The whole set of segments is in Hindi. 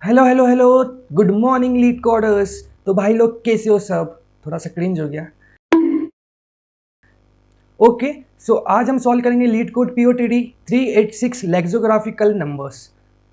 Hello hello hello. Good morning lead coders. तो भाई लोग कैसे हो सब? थोड़ा सा क्रिंज हो गया। ओके। सो आज हम सॉल्व करेंगे लीड कोड पीओटीडी 386 लेक्सोग्राफिकल नंबर्स।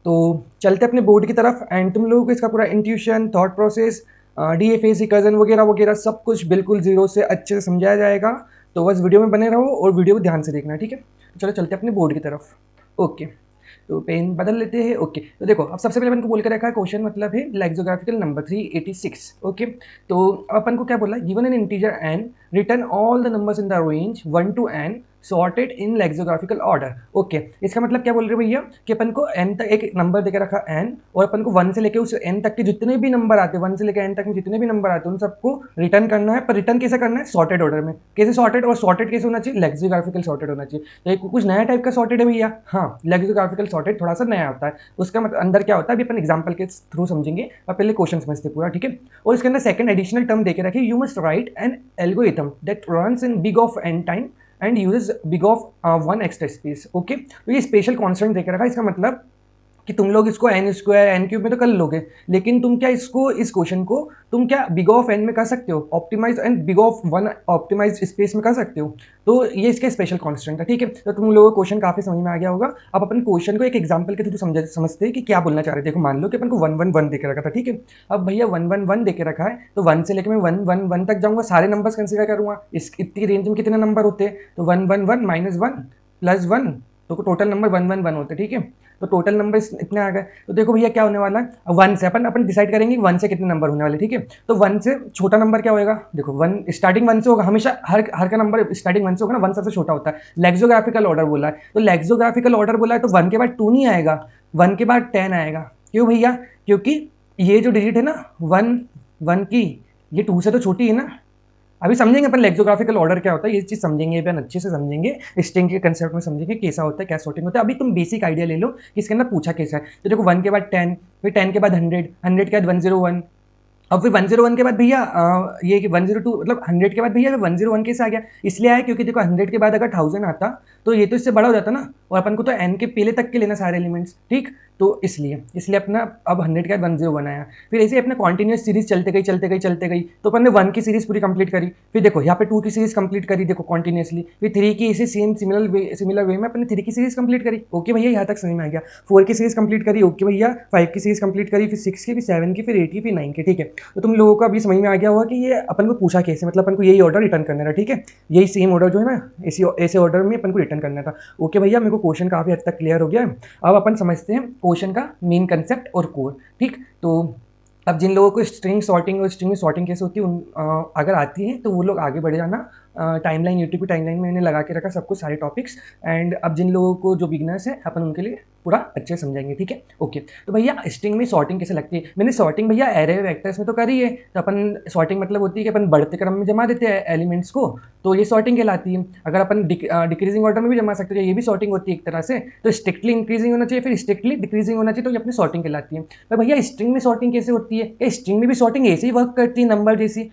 तो चलते अपने बोर्ड की तरफ एंड तुम लोगों को इसका पूरा इंट्यूशन थॉट प्रोसेस डीएफएसी कजन वगैरह वगैरह सब कुछ बिल्कुल जीरो से अच्छे से समझाया जाएगा। तो बस वीडियो में बने रहो और वीडियो को ध्यान से देखना, ठीक है? तो चलो चलते अपने बोर्ड की तरफ। ओके। तो पेन बदल लेते हैं। ओके, तो देखो अब सबसे पहले अपन को बोल कर रखा है क्वेश्चन मतलब है लेक्सोग्राफिकल नंबर 386। ओके, तो अपन को क्या बोला, given an integer n, return all the numbers in the range 1 to n sorted in lexicographical order. Okay, इसका मतलब क्या बोल रहे भैया कि अपन को n तक एक नंबर देकर रखा n और अपन को 1 से लेके उस n तक के जितने भी नंबर आते हैं, 1 से लेके n तक में जितने भी नंबर आते हैं उन सबको रिटर्न करना है। पर रिटर्न कैसे करना है? सॉर्टेड ऑर्डर में। कैसे सॉर्टेड? और सॉर्टेड कैसे होना चाहिए? लेक्सोग्राफिकल सॉर्टेड होना चाहिए। तो एक कुछ नया टाइप का सॉर्टेड है भैया। हाँ, लेक्सोग्राफिकल सॉर्टेड थोड़ा सा नया होता है। उसका मतलब अंदर क्या होता है अभी अपन एग्जांपल के थ्रू समझेंगे और पहले क्वेश्चन समझते पूरा, ठीक है? और इसके अंदर सेकंड एडिशनल टर्म देके रखिए, you must write an algorithm that runs in big of n time and uses big of 1 extra space. Okay, तो ये स्पेशल कॉन्स्टेंट देके रखा है। इसका मतलब कि तुम लोग इसको एन स्क्वायर एन क्यूब में तो कर लोगे, लेकिन तुम क्या इसको इस क्वेश्चन को तुम क्या बिग ऑफ एन में कर सकते हो, optimize and big of 1 optimize space में कर सकते हो। तो ये इसके स्पेशल कॉन्स्टेंट है, ठीक है? तो तुम लोगों को क्वेश्चन काफी समझ में आ गया होगा। अब अपन क्वेश्चन को एक एग्जाम्पल के थ्रू समझते हैं कि क्या बोलना चाह रहे थे। देखो मान लो कि अपन को 1 1 1 देके रखा था, ठीक है? अब भैया 1 1 1 देके रखा है तो 1 से लेकर मैं 1 1 1 तक जाऊंगा, सारे नंबर्स कंसिडर करूंगा। इस इतनी रेंज में कितने नंबर होते हैं? तो 1 1 1 -1 +1, तो टोटल नंबर 1 1 1 होते हैं, ठीक है? तो टोटल नंबर इतने आ गए। तो देखो भैया क्या होने वाला है, 1 से अपन अपन डिसाइड करेंगे कि 1 से कितने नंबर होने वाले, ठीक है? तो 1 से छोटा नंबर क्या होगा? देखो 1 स्टार्टिंग 1 से होगा हमेशा, हर हर का नंबर स्टार्टिंग 1 से होगा ना, 1 सबसे छोटा होता है। लेक्सोग्राफिकल ऑर्डर बोला है तो लेक्सोग्राफिकल ऑर्डर बोला है तो 1 के बाद 2 नहीं आएगा, 1 के बाद 10 आएगा। क्यों भैया? क्योंकि ये जो डिजिट है ना 1 1 की, ये 2 से तो छोटी है ना। अभी समझेंगे अपन लेक्सोग्राफिकल ऑर्डर क्या होता है, ये चीज समझेंगे अपन अच्छे से समझेंगे, स्ट्रिंग के कंसेप्ट में समझेंगे कैसा होता है, क्या सॉर्टिंग होता है। अभी तुम बेसिक आइडिया ले लो कि इसके अंदर पूछा कैसा है। तो देखो 1 के बाद 10, फिर 10 के बाद 100, 100 के बाद 101, अब फिर 101 के बाद भैया ये कि 102, मतलब 100 के बाद भैया 101 कैसे आ गया? इसलिए आया क्योंकि देखो 100 के बाद अगर 1000 आता तो ये तो इससे बड़ा हो जाता ना, और अपन को तो n के पहले तक के लेना सारे एलिमेंट्स, ठीक? तो इसलिए इसलिए अपना अब 100 के बाद 101 आया। फिर ऐसे अपने कॉन्टिन्यूस सीरीज चलते गई चलते गई चलते गई, तो अपन ने 1 की सीरीज पूरी कंप्लीट करी। फिर देखो यहाँ पे 2 की सीरीज कंप्लीट करी, देखो कॉन्टिन्यूसली। फिर 3 की इसे सेम सिमिलर वे में अपने 3 की सीरीज कंप्लीट करी। ओके भैया, यहाँ तक समझ में आ गया। 4 की सीरीज कंप्लीट करी, ओके भैया। 5 की सीरीज कंप्लीट करी, फिर 6 की, फिर 7 की, फिर 8 की, फिर 9 की, ठीक है? तो तुम लोगों को अभी समझ में आ गया होगा कि ये अपन को पूछा कैसे, मतलब अपन को यही ऑर्डर रिटर्न करना था, ठीक है? यही सेम ऑर्डर जो है ना, इसी ऐसे ऑर्डर में अपन को रिटर्न करना था। ओके भैया, मेरे को क्वेश्चन काफी हद तक क्लियर हो गया है। अब अपन समझते हैं क्वेश्चन का मेन कंसेप्ट और कोर, ठीक? तो अब जिन लोगों को स्ट्रिंग सॉर्टिंग और स्ट्रिंग में सॉर्टिंग कैसे होती है अगर आती है तो वो लोग आगे बढ़ जाना। टाइमलाइन यूट्यूब की टाइमलाइन में मैंने लगा के रखा सब कुछ, सारे टॉपिक्स। एंड अब जिन लोगों को जो बिगनर्स है अपन उनके लिए पूरा अच्छे से समझाएंगे, ठीक है? ओके, तो भैया स्ट्रिंग में सॉर्टिंग कैसे लगती है? मैंने सॉर्टिंग भैया एरे वेक्टर्स में तो करी है। तो अपन सॉर्टिंग मतलब होती है कि अपन बढ़ते क्रम में जमा देते हैं एलिमेंट्स को, तो ये सॉर्टिंग कहलाती है। अगर अपन डिक्रीजिंग ऑर्डर में भी जमा सकते हैं, ये भी सॉर्टिंग होती है एक तरह से। तो स्ट्रिक्टली इंक्रीजिंग होना चाहिए, फिर स्ट्रिक्टली डिक्रीजिंग होना चाहिए, तो ये अपनी सॉर्टिंग कहलाती है। तो भैया स्ट्रिंग में सॉर्टिंग कैसे होती है? क्या स्ट्रिंग में भी सॉर्टिंग ऐसे ही वर्क करती है नंबर जैसी?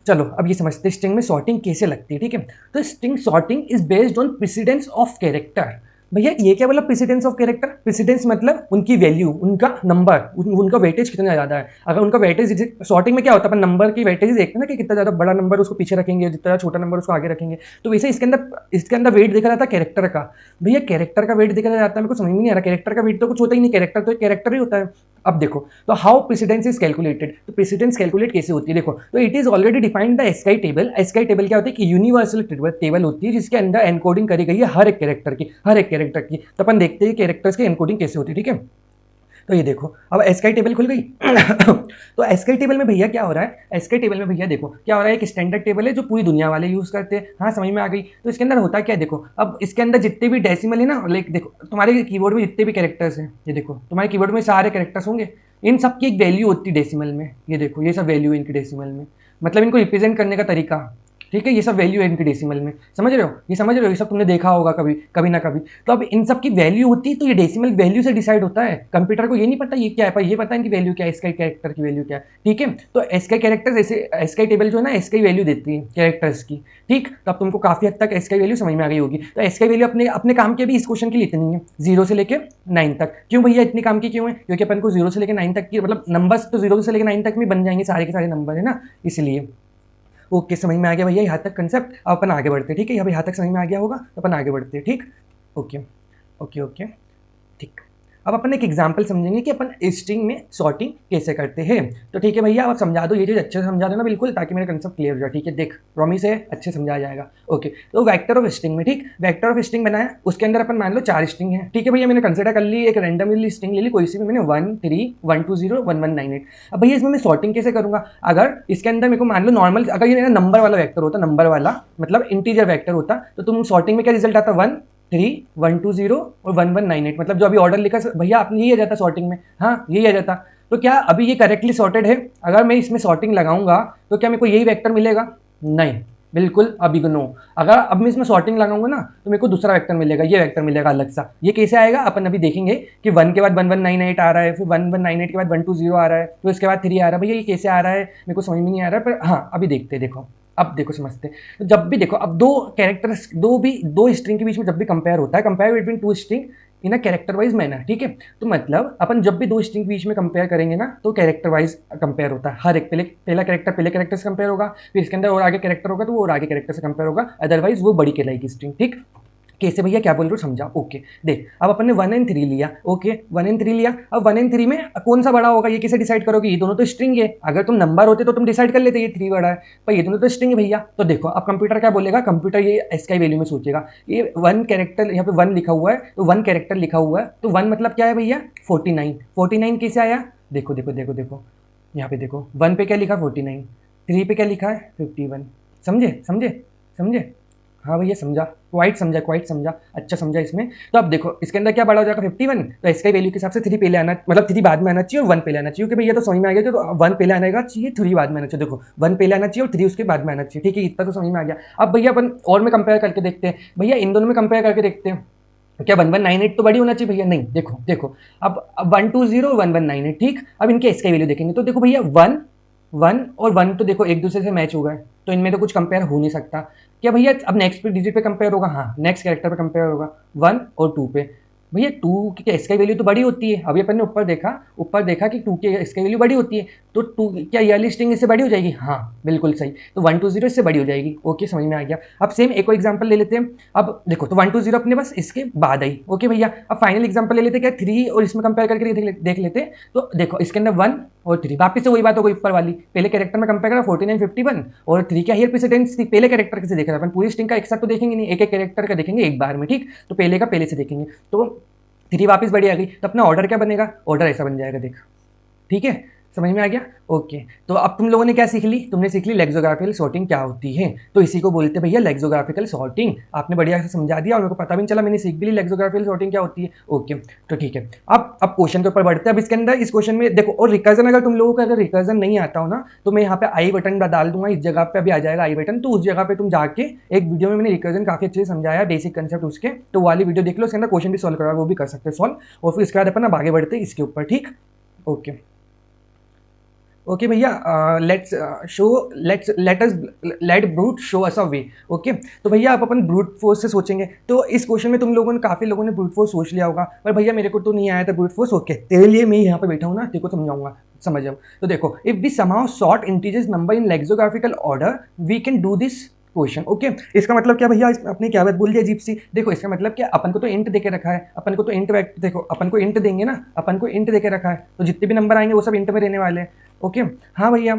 चलो अब ये समझते हैं स्ट्रिंग में सॉर्टिंग कैसे लगती है, ठीक है? तो string sorting is based on precedence of character. भैया ये क्या बोला प्रेसिडेंस ऑफ कैरेक्टर? प्रेसिडेंस मतलब उनकी वैल्यू, उनका नंबर, उनका वेटेज कितना ज्यादा है। अगर उनका वेटेज, सॉर्टिंग में क्या होता है अपन नंबर की वेटेज देखते हैं ना, कि कितना ज्यादा बड़ा नंबर उसको पीछे रखेंगे, जितना छोटा नंबर उसको आगे रखेंगे। तो वैसे इसके अंदर वेट देखा जाता है कैरेक्टर का। भैया कैरेक्टर का वेट देखा जाता है, मेरे को समझ में नहीं आ रहा, कैरेक्टर का वेट तो कुछ होता ही नहीं, कैरेक्टर तो कैरेक्टर ही होता है। अब देखो तो हाउ प्रेसिडेंस इज कैलकुलेटेड, तो प्रेसिडेंस कैलकुलेट कैसे होती है? देखो तो it is already defined the ASCII table. ASCII table क्या होती है कि यूनिवर्सल टेबल होती है जिसके अंदर एनकोडिंग करी गई है हर एक कैरेक्टर की। तो अपन देखते हैं कैरेक्टर्स की एनकोडिंग कैसे होती है, ठीक है? तो ये देखो अब एस्काई टेबल खुल गई। तो एस्काई टेबल में भैया क्या हो रहा है, एस्काई टेबल में भैया देखो क्या हो रहा है, एक स्टैंडर्ड टेबल है जो पूरी दुनिया वाले यूज करते हैं। हाँ समझ में आ गई। तो इसके अंदर होता क्या है, देखो अब इसके अंदर जितने भी डेसिमल है ना, लाइक देखो तुम्हारे कीबोर्ड में जितने भी कैरेक्टर्स हैं, ये देखो तुम्हारे कीबोर्ड में सारे कैरेक्टर्स होंगे, इन सबकी एक वैल्यू होती है डेसिमल में। ये देखो ये सब वैल्यू इनकी डेसिमल में, मतलब इनको रिप्रेजेंट करने का तरीका। ठीक है, ये सब वैल्यू है इनकी डेसिमल में, समझ रहे हो, ये समझ रहे हो, ये सब तुमने देखा होगा कभी कभी ना कभी। तो अब इन सब की वैल्यू होती है तो ये डेसिमल वैल्यू से डिसाइड होता है। कंप्यूटर को ये नहीं पता ये क्या है, पर ये पता है इनकी वैल्यू क्या है, एसकाई कैरेक्टर की वैल्यू क्या है। ठीक है, तो एसकाई कैरेक्टर्स ऐसे एसकाई टेबल जो है ना एसकाई वैल्यू देती है कैरेक्टर्स की। ठीक, तो अब तुमको काफी हद तक एसकाई वैल्यू समझ में आ गई होगी। तो एसकाई वैल्यू अपने अपने काम के भी इस क्वेश्चन के लिए इतनी है, 0 से लेकर 9 तक। क्यों भैया इतनी काम की क्यों है, क्योंकि अपन को 0 से लेकर 9 तक की मतलब नंबर्स तो 0 से लेकर 9 तक में बन जाएंगे सारे के सारे नंबर, है ना, इसलिए। ओके, समझ में आ गया भैया यहाँ तक कंसेप्ट। अब अपन आगे बढ़ते हैं, ठीक है, यहाँ तक समझ में आ गया होगा, तो अपन आगे बढ़ते हैं। ठीक, ओके ओके ओके, ठीक। अब अपन एक एग्जांपल समझेंगे कि अपन स्ट्रिंग में सॉर्टिंग कैसे करते हैं। तो ठीक है भैया, आप समझा दो ये चीज़ अच्छे से समझा देना बिल्कुल, ताकि मेरा कंसेप्ट क्लियर हो जाए। ठीक है, देख प्रॉमिस है अच्छे समझा जाएगा। ओके, तो वेक्टर ऑफ स्ट्रिंग में, ठीक, वेक्टर ऑफ स्ट्रिंग बनाया, उसके अंदर अपन मान लो 4 स्ट्रिंग है। ठीक है भैया, मैंने कंसिडर कर ली एक रैंडमली स्ट्रिंग ले ली कोई सी भी, मैंने 1 3 1 2 0 1 1 9 8। अब भैया इसमें मैं सॉर्टिंग कैसे करूंगा, अगर इसके अंदर मेरे को मान लो नॉर्मल, अगर ये मेरा नंबर वाला वेक्टर होता, नंबर वाला मतलब इंटीजर वेक्टर होता, तो तुम सॉर्टिंग में क्या रिजल्ट आता, 1 3 1 2 0 और 1 1 9 8, मतलब जो अभी ऑर्डर लिखा भैया आपने यही आ जाता सॉर्टिंग में। हाँ, यही आ जाता। तो क्या अभी ये करेक्टली सॉर्टेड है, अगर मैं इसमें सॉर्टिंग लगाऊंगा तो क्या मेरे को यही वेक्टर मिलेगा, नहीं, बिल्कुल अब इग्नो। अगर अब मैं इसमें सॉर्टिंग लगाऊंगा ना तो मेरे को दूसरा वेक्टर मिलेगा, ये वेक्टर मिलेगा अलग सा। ये कैसे आएगा अपन अभी देखेंगे कि 1 के बाद 1 1 9 8 आ रहा है, फिर 1 1 9 8 के बाद 1 2 0 आ रहा है, तो इसके बाद 3 आ रहा है। भैया ये कैसे आ रहा है मेरे को समझ में नहीं आ रहा है, पर हाँ अभी देखते हैं। देखो अब देखो समझते हैं। तो जब भी देखो, अब दो कैरेक्टर्स, दो स्ट्रिंग के बीच में जब भी कंपेयर होता है, compare between two string in a character wise manner. ठीक है, तो मतलब अपन जब भी दो स्ट्रिंग के बीच में कंपेयर करेंगे ना तो कैरेक्टर वाइज कंपेयर होता है। हर एक पहला कैरेक्टर पहले कैरेक्टर से कंपेयर होगा, फिर इसके अंदर और आगे कैरेक्टर होगा तो वो और आगे कैरेक्टर से कंपेयर होगा, अदरवाइज वो बड़ी कहलाएगी स्ट्रिंग। ठीक, कैसे भैया क्या बोल रहे हो समझा। ओके, देख अब अपन ने 1 एंड 3 लिया। ओके, 1 एंड 3 लिया। अब 1 एंड 3 में कौन सा बड़ा होगा ये कैसे डिसाइड करोगे, ये दोनों तो स्ट्रिंग है। अगर तुम नंबर होते तो तुम डिसाइड कर लेते ये 3 बड़ा है, पर ये दोनों तो स्ट्रिंग है भैया। तो देखो अब कंप्यूटर क्या बोलेगा, कंप्यूटर ये एसकाई वैल्यू में सोचेगा, ये 1 कैरेक्टर यहाँ पे 1 लिखा हुआ है, तो 1 कैरेक्टर लिखा हुआ है, तो 1 मतलब क्या है भैया 49। 49 कैसे आया, देखो देखो देखो देखो, यहाँ पे देखो 1 पे क्या लिखा 49, 3 पे क्या लिखा है 51। समझे समझे समझे, हाँ भैया समझा, क्वाइट समझा, क्वाइट समझा, अच्छा समझा इसमें। तो अब देखो इसके अंदर क्या बड़ा हो जाएगा 51, तो इसका वैल्यू के हिसाब से 3 पहले आना, मतलब 3 बाद में आना चाहिए और 1 पहले आना चाहिए। कि भैया तो समझ में आ गया, तो 1 पहले आना चाहिए, 3 बाद में आना चाहिए। देखो 1 पहले आना चाहिए और 3 उसके बाद में आना चाहिए। ठीक है, इतना तो समझ में आ गया। अब भैया अपन और में कंपेयर करके देखते हैं, भैया इन दोनों में कंपेयर करके देखते हैं, क्या 1 1 9 8 तो बड़ी होना चाहिए भैया, नहीं, देखो देखो अब 1 2 0 1 1 9 8। ठीक, अब इनके इसका वैल्यू देखेंगे तो देखो भैया 1 1 और 1 तो देखो एक दूसरे से मैच हो गए, तो इनमें तो कुछ कंपेयर हो नहीं सकता। क्या भैया अब नेक्स्ट पे डिजिट पे कंपेयर होगा, हाँ नेक्स्ट कैरेक्टर पे कंपेयर होगा 1 और 2 पे। भैया 2 की इसका वैल्यू तो बड़ी होती है, अभी अपन ने ऊपर देखा कि 2 की इसका वैल्यू बड़ी होती है, तो 2 क्या ये वाली स्ट्रिंग इससे बड़ी हो जाएगी, हाँ बिल्कुल सही, तो 1 2 0 इससे बड़ी हो जाएगी। ओके, समझ में आ गया। अब सेम एक और एग्जांपल ले लेते हैं। अब देखो तो 1 2 0 अपने बस इसके बाद आई। ओके भैया, अब फाइनल एग्जांपल ले लेते हैं, क्या 3 और इसमें कंपेयर करके देख लेते हैं। तो देखो इसके अंदर 1 और 3 वापस से वही बात हो गई ऊपर वाली, पहले कैरेक्टर में कंपेयर करा 49 51 और 3 क्या हियर प्रेसिडेंस थी, पहले कैरेक्टर से देख रहा है अपन, पूरी स्ट्रिंग का एक साथ तो देखेंगे नहीं, एक एक कैरेक्टर का देखेंगे एक बार में। ठीक, तो पहले का पहले से देखेंगे, तो 3 वापस बड़ी आ गई, तो अपना ऑर्डर क्या बनेगा, ऑर्डर ऐसा बन जाएगा, देख। ठीक है, समझ में आ गया। ओके, तो अब तुम लोगों ने क्या सीख ली, तुमने सीख ली लेक्सोग्राफिकल सॉर्टिंग क्या होती है। तो इसी को बोलते हैं भैया लेक्सोग्राफिकल सॉर्टिंग। आपने बढ़िया से समझा दिया और मेरे को पता भी नहीं चला, मैंने सीख भी ली लेक्सोग्राफिकल सॉर्टिंग क्या होती है। ओके, तो ठीक है, अब क्वेश्चन के ऊपर बढ़ते हैं। अब इसके अंदर इस क्वेश्चन में देखो, और रिकर्जन अगर तुम लोगों को अगर रिकर्जन नहीं आता हो ना, तो मैं यहाँ पे आई बटन डाल दूंगा, इस जगह पे अभी आ जाएगा आई बटन, तो उस जगह पे तुम जाके एक वीडियो में मैंने रिकर्जन काफी अच्छे से समझाया, बेसिक कंसेप्ट उसके, तो वाली वीडियो देख लो, उसके अंदर क्वेश्चन भी सॉल्व करा, वो भी कर सकते हैं सॉल्व। और फिर इसके बाद अपन अब आगे बढ़ते हैं इसके ऊपर। ठीक, ओके ओके भैया, लेट ब्रूट शो अस अ वे। ओके, तो भैया आप अपन ब्रूट फोर्स से सोचेंगे, तो इस क्वेश्चन में तुम लोगों ने काफी लोगों ने ब्रूट फोर्स सोच लिया होगा, पर भैया मेरे को तो नहीं आया था ब्रूट फोर्स। ओके, तेरे लिए मैं यहाँ पे बैठा हूँ ना, तेरे को समझाऊंगा, समझ जाओ। तो देखो, if we somehow sort integers number in lexicographical order we can do this question. Okay, इसका मतलब क्या भैया, अपने क्या बात बोल दिया अजीब सी। देखो इसका मतलब क्या, अपन को तो इंट देके रखा है, अपन को तो इंट वेक्टर, देखो अपन को इंट देंगे ना, अपन को इंट देके रखा है, तो जितने भी नंबर आएंगे वो सब इंट में रहने वाले हैं। ओके, हाँ भैया,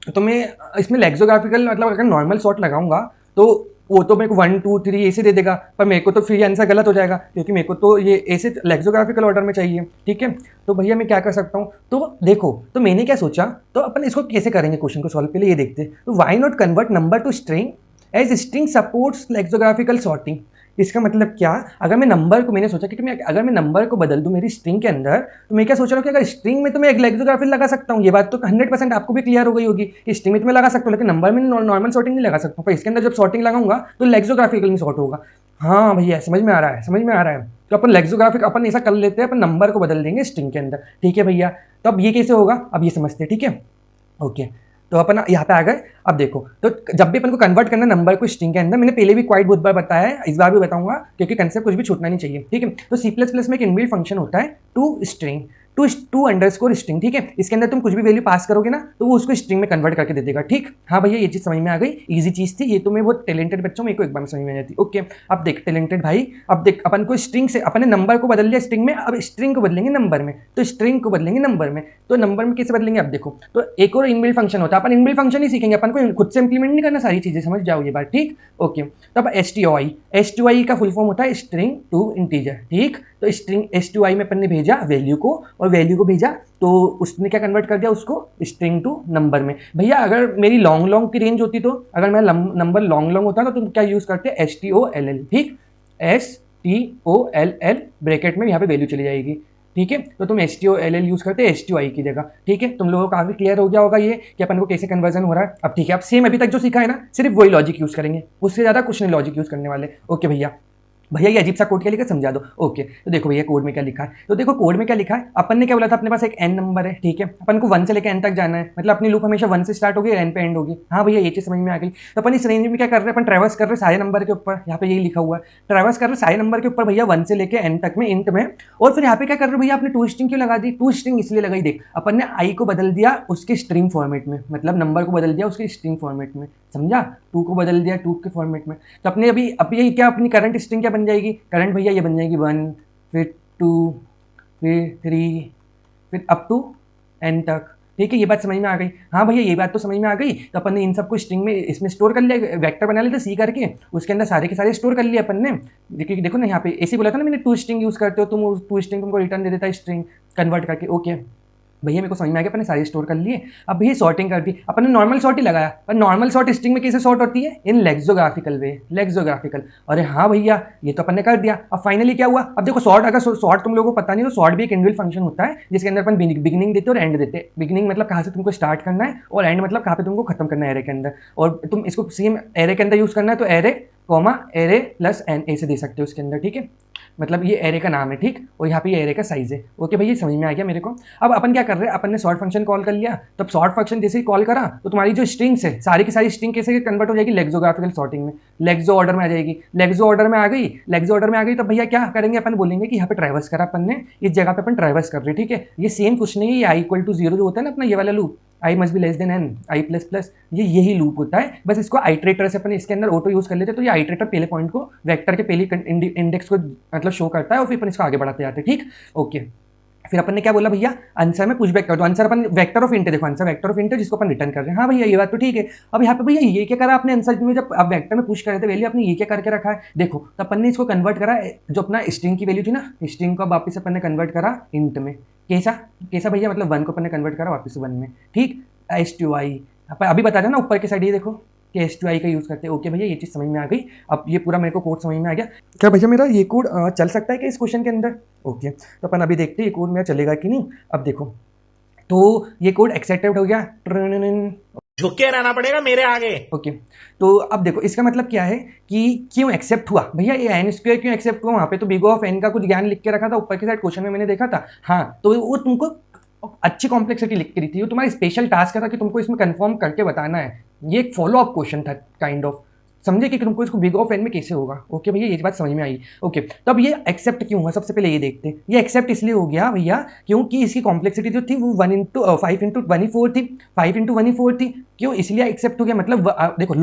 तो मैं इसमें लेक्सोग्राफिकल मतलब अगर नॉर्मल सॉर्ट लगाऊंगा तो वो तो मेरे को 1 2 3 ऐसे दे देगा, पर मेरे को तो फिर ये आंसर गलत हो जाएगा, क्योंकि मेरे को तो ये ऐसे लेक्सोग्राफिकल ऑर्डर में चाहिए। ठीक है, तो भैया मैं क्या कर सकता हूँ, तो देखो तो मैंने क्या सोचा, तो अपन इसको कैसे करेंगे क्वेश्चन को सॉल्व, पहले ये देखते हैं। तो why not convert number to string as string supports lexicographical sorting. इसका मतलब क्या, अगर मैं नंबर को, मैंने सोचा कि अगर मैं नंबर को बदल दूं मेरी स्ट्रिंग के अंदर, तो मैं क्या सोच रहा हूँ कि अगर स्ट्रिंग में तो मैं एक लेक्सिकोग्राफी लगा सकता हूँ, ये बात तो 100% आपको भी क्लियर हो गई होगी कि स्ट्रिंग में तो मैं लगा सकता हूँ, लेकिन नंबर में नॉर्मल सॉर्टिंग नहीं लगा सकता हूँ। पर इसके अंदर जब सॉर्टिंग लगाऊंगा तो लेक्सिकोग्राफिकल में सॉर्ट होगा। हाँ भैया समझ में आ रहा है, समझ में आ रहा है। तो अपन लेक्सिकोग्राफिक अपन ऐसा कर लेते हैं, अपन नंबर को बदल देंगे स्ट्रिंग के अंदर, ठीक है भैया। तो अब ये कैसे होगा, अब ये समझते हैं, ठीक है। ओके, तो अपन यहाँ पे आ गए। अब देखो, तो जब भी अपन को कन्वर्ट करना नंबर को स्ट्रिंग के अंदर, मैंने पहले भी क्वाइट बहुत बार बताया है, इस बार भी बताऊंगा, क्योंकि कंसेप्ट कुछ भी छूटना नहीं चाहिए, ठीक है। तो सी प्लस प्लस में एक इनबिल्ट फंक्शन होता है to string, to underscore string, ठीक है। इसके अंदर तुम कुछ भी वैल्यू पास करोगे ना तो वो उसको स्ट्रिंग में कन्वर्ट करके दे देगा, ठीक। हाँ भैया ये चीज समझ में आ गई, इजी चीज थी ये, तो मैं बहुत टैलेंटेड बच्चों में को एक बार में समझ में आ जाती। ओके, अब देख टैलेंटेड भाई, अब देख अपन को स्ट्रिंग से अपन ने नंबर को बदल लिया स्ट्रिंग में, अब स्ट्रिंग को बदलेंगे नंबर में, तो स्ट्रिंग को बदलेंगे नंबर में, तो नंबर में कैसे बदलेंगे। अब देखो, तो एक और इनबिल्ट फंक्शन होता है, अपन इनबिल्ट फंक्शन ही सीखेंगे, अपन को खुद से इंप्लीमेंट नहीं करना सारी चीजें, समझ जाओ ये बात, ठीक। ओके, तो अब एस का फुल फॉर्म होता है स्ट्रिंग टू इंटीजर, ठीक। तो स्ट्रिंग एस में अपन ने भेजा वैल्यू को, और वैल्यू को भेजा तो उसने क्या कन्वर्ट कर दिया उसको स्ट्रिंग टू नंबर में। भैया अगर मेरी लॉन्ग लॉन्ग की रेंज होती, तो अगर मेरा नंबर लॉन्ग लॉन्ग होता तो क्या यूज करते हैं, STOLL, ठीक। STOLL ब्रैकेट में यहाँ पे वैल्यू चली जाएगी, ठीक है। तो तुम STOLL यूज करते हैं STOI की जगह, ठीक है। तुम लोगों को काफी क्लियर हो गया होगा ये कि अपन को कैसे कन्वर्जन हो रहा है। अब ठीक है, अब सेम अभी तक जो सीखा है ना, सिर्फ वही लॉजिक यूज करेंगे, उससे ज्यादा कुछ नहीं लॉजिक यूज करने वाले। ओके भैया, भैया ये अजीब सा कोड क्या लिखा है समझा दो। ओके, तो देखो भैया कोड में क्या लिखा है, तो देखो कोड में क्या लिखा है, अपन ने क्या बोला था, अपने पास एक n नंबर है, ठीक है। अपन को 1 से लेकर n तक जाना है, मतलब अपनी लूप हमेशा 1 से स्टार्ट होगी n पे एंड होगी। हाँ भैया ये चीज समझ में आ गई। तो अपन इस रेंज में क्या कर रहे हैं, अपन ट्रैवर्स कर रहे हैं सारे नंबर के ऊपर, यहाँ पे यही लिखा हुआ है, ट्रैवर्स कर रहे हैं सारे नंबर के ऊपर भैया 1 से लेकर n तक में, इंट में। और फिर यहाँ पे क्या कर रहे हो भैया, आपने टू स्ट्रिंग क्यों लगा दी, टू स्ट्रिंग इसलिए लगाई, देख अपन ने i को बदल दिया उसके स्ट्रिंग फॉर्मेट में, मतलब नंबर को बदल दिया उसके स्ट्रिंग फॉर्मेट में, समझा। 2 को बदल दिया 2 के फॉर्मेट में। तो अपने अभी ये क्या, अपनी करंट स्ट्रिंग क्या बन जाएगी, करंट भैया ये बन जाएगी 1, फिर 2, फिर 3, फिर अप टू n तक, ठीक है। ये बात समझ में आ गई। हाँ भैया ये बात तो समझ में आ गई। तो अपन ने इन सबको स्ट्रिंग में इसमें स्टोर कर लिया, वेक्टर बना लेते सी करके, उसके अंदर सारे के सारे स्टोर कर लिए अपन ने। देखिए देखो ना यहाँ पे ऐसे बोला था ना मैंने, टू स्ट्रिंग यूज करते हो तुम, टू स्ट्रिंग तुमको रिटर्न दे देता है स्ट्रिंग कन्वर्ट करके। ओके भैया मेरे को समझ में आ गया, अपन ने सारे स्टोर कर लिए। अब भैया सॉर्टिंग कर दी, अपन ने नॉर्मल सॉर्ट ही लगाया, पर नॉर्मल सॉर्ट स्ट्रिंग में कैसे सॉर्ट होती है, इन लेक्सोग्राफिकल वे, लेक्सोग्राफिकल। अरे हाँ भैया ये तो अपन ने कर दिया। अब फाइनली क्या हुआ, अब देखो सॉर्ट, अगर सॉर्ट तुम लोगों को पता नहीं तो सॉर्ट भी एक इनबिल्ट फंक्शन होता है, जिसके अंदर अपन बिगिनिंग देते हैं और एंड देते हैं। बिगिनिंग मतलब कहाँ से तुमको स्टार्ट करना है, और एंड मतलब कहाँ पे तुमको खत्म करना है एरे के अंदर। और तुम इसको सेम एरे के अंदर यूज करना है, तो array comma array plus n ऐसे दे सकते हो उसके अंदर, ठीक है। मतलब ये एरे का नाम है, ठीक। और यहाँ पे ये एरे का साइज है। ओके भैया समझ में आ गया मेरे को। अब अपन क्या कर रहे हैं, अपन ने सॉर्ट फंक्शन कॉल कर लिया, तो अब सॉर्ट फंक्शन जैसे ही कॉल करा तो तुम्हारी जो स्ट्रिंग्स है सारी की सारी स्ट्रिंग कैसे कन्वर्ट हो जाएगी, लेक्सोग्राफिकल सॉर्टिंग में, लेक्सो ऑर्डर में आ जाएगी। लेक्सो ऑर्डर में आ गई, लेक्सो ऑर्डर में आ गई तो भैया क्या करेंगे, अपन बोलेंगे कि यहाँ पे ट्रैवर्स करा अपन ने, इस जगह पे अपन ट्रैवर्स कर रहे हैं, ठीक है। ये सेम कुछ नहीं है, ये i = 0 जो होता है ना अपना ये वाला loop, i must be less than n, i plus plus, ये यही लूप होता है। बस इसको आइट्रेटर से अपन इसके अंदर ऑटो यूज कर लेते हैं, तो ये आइट्रेटर पहले पॉइंट को वेक्टर के पहले इंडेक्स को मतलब शो करता है, और फिर अपन इसको आगे बढ़ाते जाते हैं, ठीक। ओके, फिर अपन ने क्या बोला भैया, आंसर में पुश बैक कर दो। Answer upon vector of int है, देखो आंसर वेक्टर ऑफ इंट है जिसको अपन रिटर्न कर रहे हैं। हाँ भैया ये बात तो ठीक है। अब यहाँ पे भैया ये क्या करा आपने आंसर में, जब आप वेक्टर में पुश कर रहे थे वैल्यू, आपने ये क्या करके रखा है, देखो तो अपन ने इसको कन्वर्ट करा, जो अपना स्ट्रिंग की वैल्यू थी ना, स्ट्रिंग को वापस अपन ने कन्वर्ट करा इंट में। कैसा कैसा भैया, मतलब 1 को अपन ने कन्वर्ट करा वापस 1 में, ठीक। STOI अभी बता रहा ना ऊपर के साइड, ये देखो कि STOI का यूज करते हैं। ओके भैया ये चीज समझ में आ गई। अब ये पूरा मेरे को कोड समझ में आ गया। क्या भैया मेरा ये कोड चल सकता है क्या इस क्वेश्चन के अंदर। ओके, तो अपन अभी देखते हैं ये कोड मेरा चलेगा कि नहीं। अब देखो तो ये कोड एक्सेप्टेड हो गया, झुक के रहना पड़ेगा मेरे आगे। ओके तो अब देखो इसका मतलब क्या है कि क्यों एक्सेप्ट हुआ भैया, ये एन स्क्वायर क्यों एक्सेप्ट हुआ, वहाँ पे तो बिग ऑफ एन का कुछ ज्ञान लिख के रखा था ऊपर के साइड क्वेश्चन में, मैंने देखा था। हाँ तो वो तुमको अच्छी कॉम्प्लेक्सिटी लिख के दी थी, वो तुम्हारी स्पेशल टास्क था कि तुमको इसमें कंफर्म करके बताना है। ये एक फॉलो अप क्वेश्चन था काइंड ऑफ, समझे कि तुमको इसको बिग ऑफ एन में कैसे होगा। ओके भैया ये बात समझ में आई। ओके तो अब ये एक्सेप्ट क्यों हुआ, सबसे पहले ये देखते हैं। ये एक्सेप्ट इसलिए हो गया भैया क्योंकि इसकी कॉम्प्लेक्सिटी जो थी वो 5 × 1 ही 4 थी। क्यों इसलिए एक्सेप्ट हो गया, मतलब देखो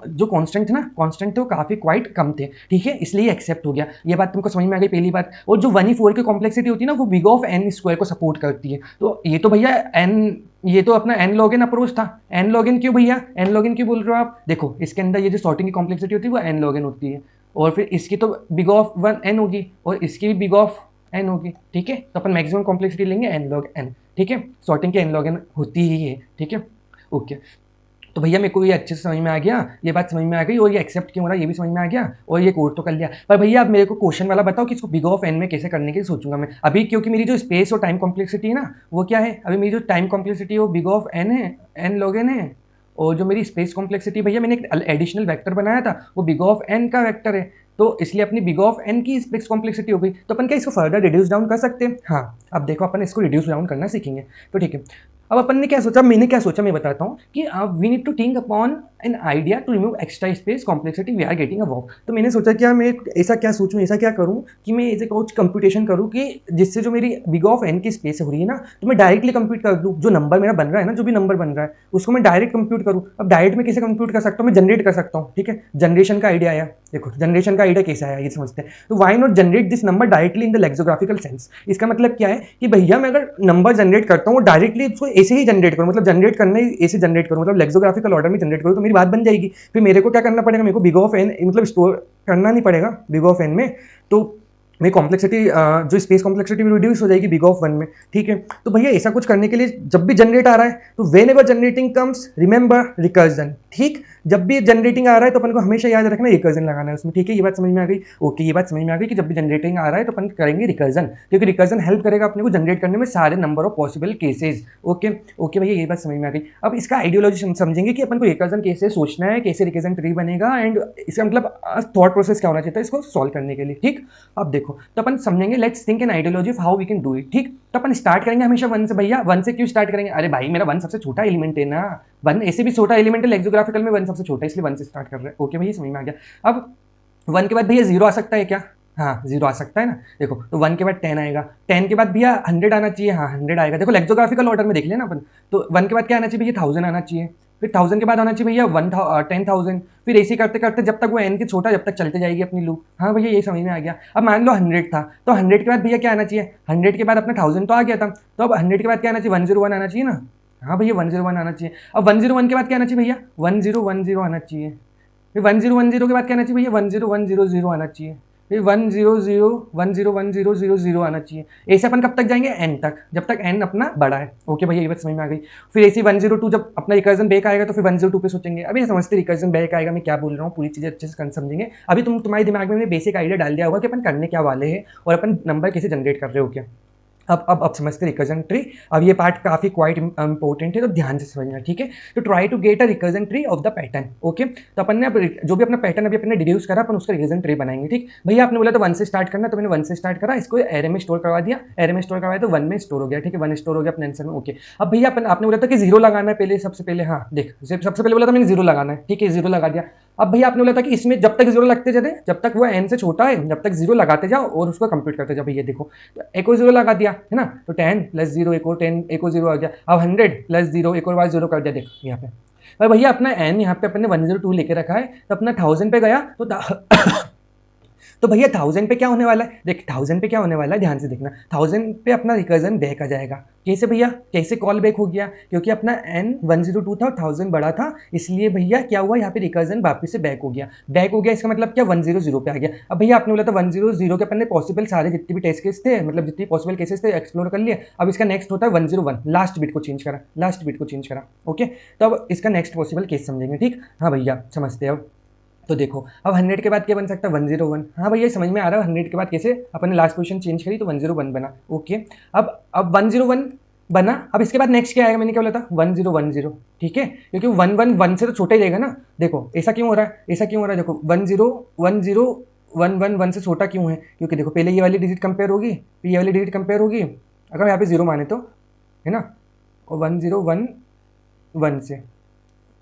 जो कांस्टेंट थे ना, कांस्टेंट थे वो काफी क्वाइट कम थे, ठीक है, इसलिए एक्सेप्ट हो गया। ये बात तुमको समझ में आ गई पहली बात। और जो 1/4 की कॉम्प्लेक्सिटी होती है ना, वो बिग ऑफ एन स्क्वायर को सपोर्ट करती है। तो ये तो भैया एन, ये तो अपना एन लॉग एन अप्रोच था। एन लॉग एन क्यों भैया, एन लॉग एन क्यों बोल रहे हो आप, देखो इसके अंदर ये जो सॉर्टिंग की कॉम्प्लेक्सिटी होती है वो एन लॉग एन होती है, और फिर इसकी तो बिग ऑफ 1 एन होगी, और इसकी भी बिग ऑफ एन होगी, ठीक है। तो अपन मैक्सिमम कॉम्प्लेक्सिटी लेंगे एन लॉग एन, ठीक है। सॉर्टिंग की एन लॉग एन होती ही है, ठीक है। ओके तो भैया मेरे को ये अच्छे से समझ में आ गया, ये बात समझ में आ गई और ये एक्सेप्ट क्यों हो रहा है ये भी समझ में आ गया और ये कोड तो कर लिया। पर भैया आप मेरे को क्वेश्चन वाला बताओ कि इसको बिग ऑफ एन में कैसे करने की सोचूंगा मैं अभी, क्योंकि मेरी जो स्पेस और टाइम कॉम्प्लेक्सिटी है ना वो क्या है, अभी मेरी जो टाइम कॉम्प्लेक्सिटी है वो बिग ऑफ एन है, एन लॉग एन है, और जो मेरी स्पेस कॉम्प्लेक्सिटी भैया मैंने एक एडिशनल वेक्टर बनाया था वो बिग ऑफ एन का वेक्टर है, तो इसलिए अपनी बिग ऑफ एन की स्पेस कॉम्प्लेक्सिटी हो गई। तो अपन क्या इसको फर्दर रिड्यूस डाउन कर सकते हैं? हाँ, अब देखो अपन इसको रिड्यूस डाउन करना सीखेंगे। तो ठीक है, अब अपन ने क्या सोचा, मैंने क्या सोचा मैं बताता हूँ कि we need to think upon an idea to remove extra space complexity we are getting above. तो मैंने सोचा क्या मैं ऐसा क्या सोचूं, ऐसा क्या करूं कि मैं ऐसे कुछ कंप्यूटेशन करूं कि जिससे जो मेरी बिग ऑफ एन की स्पेस हो रही है ना तो मैं डायरेक्टली कंप्यूट कर दूं, जो नंबर मेरा बन रहा है ना, जो भी नंबर बन रहा है उसको मैं डायरेक्ट कंप्यूट करूं। अब डायरेक्ट में कैसे कंप्यूट कर सकता हूं, मैं जनरेट कर सकता हूं, ठीक है, जनरेशन का आइडिया आया। देखो जनरेशन का आइडिया कैसे आया ये समझते हैं। तो why not generate this number directly in the lexicographical sense. इसका मतलब क्या है कि भैया मैं अगर नंबर जनरेट करता हूँ डायरेक्टली उसको ऐसे ही जनरेट करूँ, मतलब जनरेट करना ही ऐसे जनरेट करूँ, मतलब लेक्सियोग्राफिकल ऑर्डर में जनरेट करूँ तो मेरी बात बन जाएगी। फिर मेरे को क्या करना पड़ेगा, मेरे को बिग ऑफ एन मतलब स्टोर करना नहीं पड़ेगा बिग ऑफ एन में, तो मेरी कॉम्प्लेक्सिटी जो स्पेस कॉम्प्लेक्सिटी रिड्यूस हो जाएगी बिग ऑफ वन में, ठीक है। तो भैया ऐसा कुछ करने के लिए जब भी जनरेट आ रहा है तो when ever generating comes remember recursion, ठीक, जब भी जनरेटिंग आ रहा है तो अपन को हमेशा याद रखना रिकर्जन लगाना है उसमें, ठीक है। ये बात समझ में आ गई, ओके, ये बात समझ में आ गई कि जब भी जनरेटिंग आ रहा है तो अपन करेंगे रिकर्जन, क्योंकि रिकर्जन हेल्प करेगा अपने को जनरेट करने में सारे number of possible cases. Okay okay भैया, ये बात समझ में आ गई। अब इसका आइडियोलॉजी समझेंगे कि अपन को रिकर्जन कैसे सोचना है, कैसे रिकर्जन ट्री बनेगा, एंड इसका मतलब थॉट प्रोसेस क्या होना चाहिए इसको सॉल्व करने के लिए, ठीक। अब देखो तो अपन समझेंगे, let's think an ideology of how we can do it, ठीक। तो अपन स्टार्ट करेंगे हमेशा वन से। भैया वन से क्यों स्टार्ट करेंगे, अरे भाई मेरा वन सबसे छोटा एलिमेंट है ना, वन ऐसे भी छोटा एलिमेंट है, लेक्सियोग्राफिकल में वन सबसे छोटा है इसलिए वन से स्टार्ट कर रहे हैं। ओके भैया समझ में आ गया। अब वन के बाद भैया जीरो आ सकता है क्या, हाँ जीरो आ सकता है ना। देखो तो वन के बाद 10 आएगा, 10 के बाद भैया 100 आना चाहिए, हाँ 100 आएगा। देखो लेक्सियोग्राफिकल ऑर्डर में देख लेना अपन, तो वन के बाद क्या आना चाहिए भैया 1000 आना चाहिए, फिर 1000 के बाद आना चाहिए भैया 10,000, फिर ऐसे करते करते जब तक वो एन के छोटा जब तक चलते जाएगी अपनी लूप। हाँ भैया ये समझ में आ गया। अब मान लो 100 था तो 100 के बाद भैया क्या आना चाहिए, 100 के बाद अपना 1000 तो आ गया था, तो अब 100 के बाद क्या आना चाहिए 101 आना चाहिए ना। हाँ भैया 101 आना चाहिए। अब 101 के बाद क्या आना चाहिए भैया 1010 आना चाहिए, फिर 1010 के बाद क्या आना चाहिए भैया 10100 आना चाहिए, फिर 100101010 आना चाहिए। ऐसे अपन कब तक जाएंगे एन तक, जब तक एन अपना बड़ा है। ओके भैया ये बात समझ में आ गई। फिर ऐसे 102 जब अपना रिकर्जन बैक आएगा तो फिर 102 पे सोचेंगे। अभी समझते रिकर्जन बैक आएगा मैं क्या बोल रहा हूँ, पूरी चीजें अच्छे से समझेंगे। अभी तुम्हारे दिमाग में मैंने बेसिक आइडिया डाल दिया होगा कि अपन करने क्या वाले हैं और अपन नंबर कैसे जनरेट कर रहे हो क्या। अब समझते रिकर्जन ट्री। अब ये पार्ट काफी क्वाइट इंपॉर्टेंट है तो ध्यान से समझना, ठीक है। तो try to get a recursion tree of the pattern. Okay तो अपन ने अब जो भी अपना पैटर्न अभी अपने डिड्यूस करा अपन उसका रिकर्जन ट्री बनाएंगे, ठीक। भैया आपने बोला तो वन से स्टार्ट करना, तो मैंने वन से स्टार्ट करा, इसको एरे में स्टोर करवा दिया, एरे में स्टोर करवाया तो वन में स्टोर हो गया, ठीक है, वन स्टोर हो गया अपने आंसर में। ओके अब भैया अपन आपने बोला था कि जीरो लगाना है पहले, सबसे पहले, हाँ देख सबसे पहले बोला था मैंने जीरो लगाना है, ठीक है, जीरो लगा दिया। अब भैया आपने बोला था कि इसमें जब तक जीरो लगते जाते जब तक वो एन से छोटा है जब तक जीरो लगाते जाओ और उसको कंप्यूट करते जाओ। भैया देखो तो एक और जीरो लगा दिया है ना, तो 10 प्लस जीरो एक और 10 एक और जीरो आ गया। अब 100 प्लस जीरो एक और बार जीरो कर दिया, देखो यहाँ पे। और भैया अपना एन यहाँ पे अपन ने 102 लेके रखा है, तो अपना 1000 पे गया तो तो भैया 1000 पे क्या होने वाला है, देख 1000 पे क्या होने वाला है ध्यान से देखना। 1000 पे अपना रिकर्जन बैक आ जाएगा। कैसे भैया, कैसे कॉल बैक हो गया, क्योंकि अपना n 102 था और 1000 बड़ा था, इसलिए भैया क्या हुआ यहाँ पे रिकर्जन वापस से बैक हो गया। बैक हो गया इसका मतलब क्या 100 पे आ गया। अब भैया आपने बोला था 100 के अपन ने पॉसिबल सारे जितने भी टेस्ट केस थे, मतलब जितने पॉसिबल केसेस थे एक्सप्लोर कर लिए। अब इसका नेक्स्ट होता है 101, लास्ट बिट को चेंज करा, लास्ट बिट को चेंज करा। ओके तो अब इसका नेक्स्ट पॉसिबल केस समझेंगे, ठीक। हाँ भैया समझते हैं अब। तो देखो अब 100 के बाद क्या बन सकता है 101। हाँ भैया समझ में आ रहा है 100 के बाद कैसे अपन ने लास्ट पोजीशन चेंज करी तो 101 बना। ओके अब 101 बना। अब इसके बाद नेक्स्ट क्या आएगा, मैंने क्या बोला था 1010, ठीक है, क्योंकि 111 से तो छोटा ही रहेगा ना। देखो ऐसा क्यों हो रहा है, ऐसा क्यों हो रहा है, देखो 1010111 से छोटा क्यों है, क्योंकि देखो पहले ये वाली डिजिट कंपेयर होगी फिर ये वाली डिजिट कंपेयर होगी, अगर यहाँ पे जीरो माने तो, है ना, और 1011 से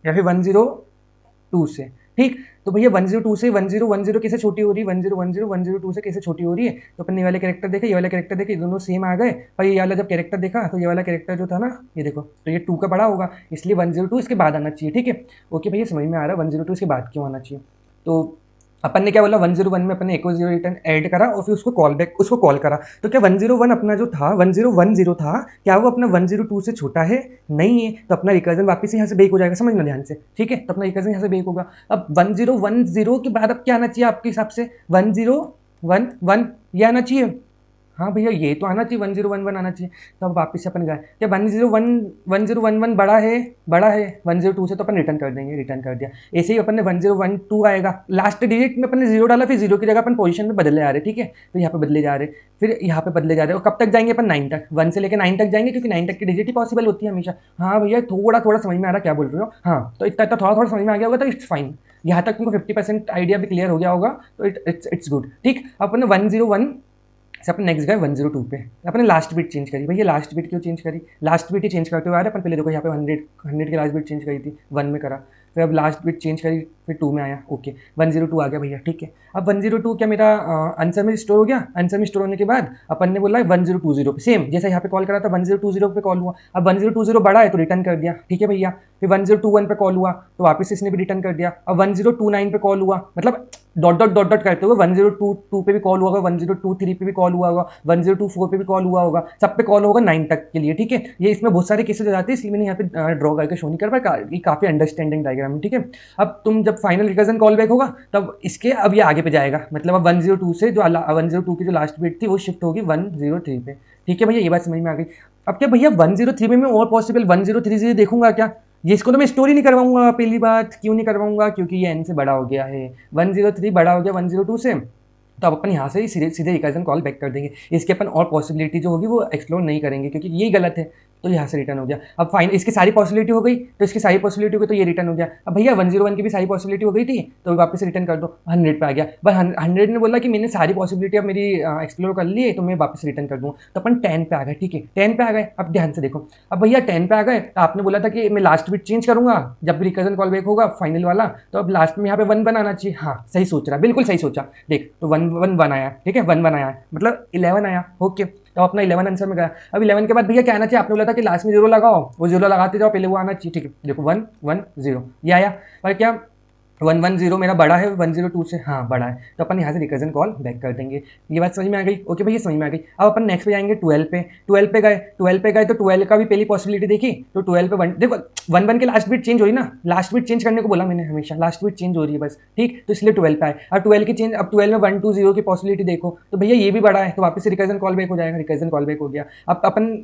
या फिर 102 से, ठीक। तो भैया 102 से 1010 कैसे छोटी हो रही है, 1010 102 से कैसे छोटी हो रही है। तो अपन ने ये वाले कैरेक्टर देखे, ये वाला कैरेक्टर देखे, दोनों सेम आ गए। पर ये वाला जब कैरेक्टर देखा तो ये वाला कैरेक्टर जो था ना, ये देखो तो ये 2 का बड़ा होगा, इसलिए 102 इसके बाद आना चाहिए, ठीक है। ओके भैया समझ में आ रहा है 102 इसके बाद क्यों आना चाहिए। तो अपन ने क्या बोला 101 में अपन ने एक और जीरो रिटर्न ऐड करा और फिर उसको कॉल बैक, उसको कॉल करा। तो क्या 101 अपना जो था 1010 था, क्या वो अपना 102 से छोटा है, नहीं है, तो अपना रिकर्जन वापस यहाँ से बेक हो जाएगा, समझना ध्यान से, ठीक है। तो अपना रिकर्जन यहाँ से बेक होगा। अब 1010 के बाद अब क्या आना चाहिए आपके हिसाब से 1011 ये आना चाहिए, हाँ भैया ये तो आना चाहिए, 1011 आना चाहिए। तो अब वापस से अपन गए, क्या 1011 बड़ा है 102 से, तो अपन रिटर्न कर देंगे, रिटर्न कर दिया। ऐसे ही अपन ने 1012 आएगा, लास्ट डिजिट में अपन ने जीरो डाला, फिर जीरो की जगह अपन पोजीशन में बदले आ रहे, ठीक है, तो यहाँ पे बदले जा रहे, फिर यहाँ पे बदले जा रहे, और कब तक जाएंगे अपन 9 तक, 1 से लेकर 9 तक जाएंगे, क्योंकि 9 तक की डिजिट ही पॉसिबल होती है हमेशा। हाँ भैया थोड़ा थोड़ा समझ में आ रहा क्या बोल रहे हो, हाँ तो इतना इतना थोड़ा थोड़ा समझ में आ गया होगा तो इट्स फाइन। यहाँ तक तुमको 50% आइडिया भी क्लियर हो गया होगा, तो इट्स गुड, ठीक। अपन 101 से अपन नेक्स्ट गए 102 पे, अपने लास्ट बिट चेंज करी। भैया लास्ट बिट क्यों चेंज करी, लास्ट बिट ही चेंज करते हुए आ रहे अपन, पहले देखो यहाँ पे 100 की लास्ट बिट चेंज करी थी, 1 में करा, फिर अब लास्ट बिट चेंज करी, फिर 2 में आया, ओके 102 आ गया भैया, ठीक है। अब 102 क्या मेरा आंसर में स्टोर हो गया, आंसर में स्टोर होने के बाद अपन ने बोला 1020 पे, सेम जैसा यहाँ पे कॉल करा था 1020 पे कॉल हुआ। अब 1020 बड़ा है तो रिटर्न कर दिया, ठीक है भैया। फिर 1021 पे कॉल हुआ तो वापस इसने भी रिटर्न कर दिया। अब 1029 पे कॉल हुआ, मतलब डॉट डॉट डॉट डॉट करते हुए 1022 पे भी कॉल हुआ होगा, 1023 पे भी कॉल हुआ होगा, 1024 पे भी कॉल हुआ होगा, सब पे कॉल होगा 9 तक के लिए, ठीक है। ये इसमें बहुत सारे केसेस हो जाते हैं, इसलिए मैंने यहाँ पे ड्रॉ करके शो नहीं कर पाया, ये काफ़ी अंडरस्टैंडिंग डायग्राम है, ठीक है। अब तुम जब फाइनल रिकर्जन कॉल बैक होगा तब इसके अब ये आगे पे जाएगा, मतलब अब 102 से जो 102 की जो लास्ट बिट थी वो शिफ्ट होगी 103 पे, ठीक है भैया, ये बात समझ में आ गई। अब क्या भैया 103 में मैं और पॉसिबल 1030 देखूंगा क्या, ये इसको तो मैं स्टोरी नहीं करवाऊंगा, पहली बात क्यों नहीं करवाऊंगा, क्योंकि ये एन से बड़ा हो गया है, 103 बड़ा हो गया 102 से, तो अब अपन यहाँ से ही सीधे सीधे रिकर्जन कॉल बैक कर देंगे, इसके अपन और पॉसिबिलिटी जो होगी वो एक्सप्लोर नहीं करेंगे, क्योंकि ये गलत है, तो यहाँ से रिटर्न हो गया। अब फाइन इसकी सारी पॉसिबिलिटी हो गई, तो इसकी सारी पॉसिबिलिटी हो गई तो ये रिटर्न हो गया। अब भैया 101 की भी सारी पॉसिबिलिटी हो गई थी, तो वापस रिटर्न कर दो, 100 पे आ गया। बस 100 ने बोला कि मैंने सारी पॉसिबिलिटी अब मेरी एक्सप्लोर कर ली है, तो मैं वापस रिटर्न कर दूँ, तो अपन 10 पे आ गए, ठीक है 10 पे आ गए। अब ध्यान से देखो, अब भैया 10 पे आ गए, तो आपने बोला था कि मैं लास्ट बिट चेंज करूंगा जब भी रिकर्जन कॉल बैक होगा फाइनल वाला, तो अब लास्ट में यहाँ पे 1 बनाना चाहिए, हाँ सही सोच रहा, बिल्कुल सही सोचा, देख तो 1 आया, ठीक है 1 आया, मतलब 11 आया, ओके, तो अपना 11 आंसर में गया। अब 11 के बाद भैया क्या आना चाहिए, आपने बोला था कि लास्ट में जीरो लगाओ, वो जीरो लगाते जाओ, पहले वो आना चाहिए, ठीक है देखो 110 ये आया, पर क्या 110 मेरा बड़ा है 102 से, हाँ बड़ा है, तो अपन यहाँ से रिकर्जन कॉल बैक कर देंगे। ये बात समझ में आ गई, ओके भैया समझ में आ गई। अब अपन नेक्स्ट पे जाएंगे 12 पे, 12 पे गए तो 12 का भी पहली पॉसिबिलिटी देखी, तो 12 पे 1 देखो 1 के लास्ट बिट चेंज हो रही ना, लास्ट बिट चेंज करने को बोला मैंने हमेशा, लास्ट बिट चेंज हो रही है बस, ठीक, तो इसलिए 12 पे आए। अब 12 की चेंज, अब 12 में 120 की पॉसिबिलिटी देखो, तो भैया ये भी बड़ा है, तो वापस से रिकर्जन कॉल बैक हो जाएगा, रिकर्जन कॉल बैक हो गया। अब अपन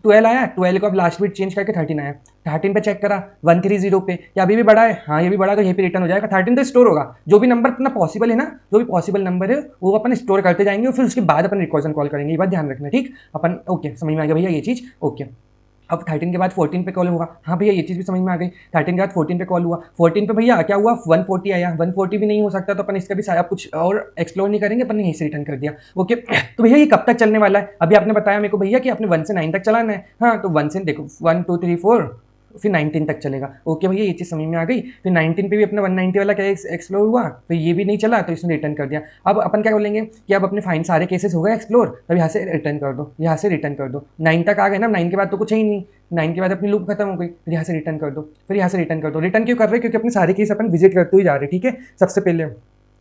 12 आया, 12 को अब लास्ट बिट चेंज करके 13 आया, 13 पे चेक करा 130 पे, क्या अभी भी बड़ा है, हाँ ये भी बड़ा, तो यहीं पे रिटर्न हो जाएगा। 13 तो स्टोर होगा, जो भी नंबर अपना पॉसिबल है ना, जो भी पॉसिबल नंबर है वो अपन स्टोर करते जाएंगे, और फिर उसके बाद अपन रिकर्जन कॉल करेंगे, ये बात ध्यान रखना, ठीक। अपन ओके समझ में आ गया भैया ये चीज़, ओके। अब 13 के बाद 14 पे कॉल हुआ, हाँ भैया ये चीज़ भी समझ में आ गई। 13 के बाद 14 पे कॉल हुआ, 14 पे भैया क्या हुआ 140 आया, 140 भी नहीं हो सकता, तो अपन इसका भी सारा कुछ और एक्सप्लोर नहीं करेंगे, अपन ने यहीं से रिटर्न कर दिया, ओके। तो भैया ये कब तक चलने वाला है, अभी आपने बताया मेरे को भैया कि आपने 1 से 9 तक चलाना है, हाँ तो 1 से देखो 1 2 3 4 फिर 19 तक चलेगा, ओके भैया ये चीज़ समझ में आ गई। फिर 19 पे भी अपना 190 वाला क्या एक्सप्लोर हुआ, फिर ये भी नहीं चला तो इसने रिटर्न कर दिया। अब अपन क्या बोलेंगे कि अब अपने फाइन सारे केसेस हो गए एक्सप्लोर, तब यहाँ से रिटर्न कर दो, यहाँ से रिटर्न कर दो, 9 तक आ गए ना, 9 के बाद तो कुछ है ही नहीं, 9 के बाद अपनी लूप खत्म हो गई, फिर यहाँ से रिटर्न कर दो, फिर यहाँ से रिटर्न कर दो। रिटर्न क्यों कर रहे हैं, क्योंकि अपने सारे केस अपन विजिट करते हुए जा रहे हैं, ठीक है। सबसे पहले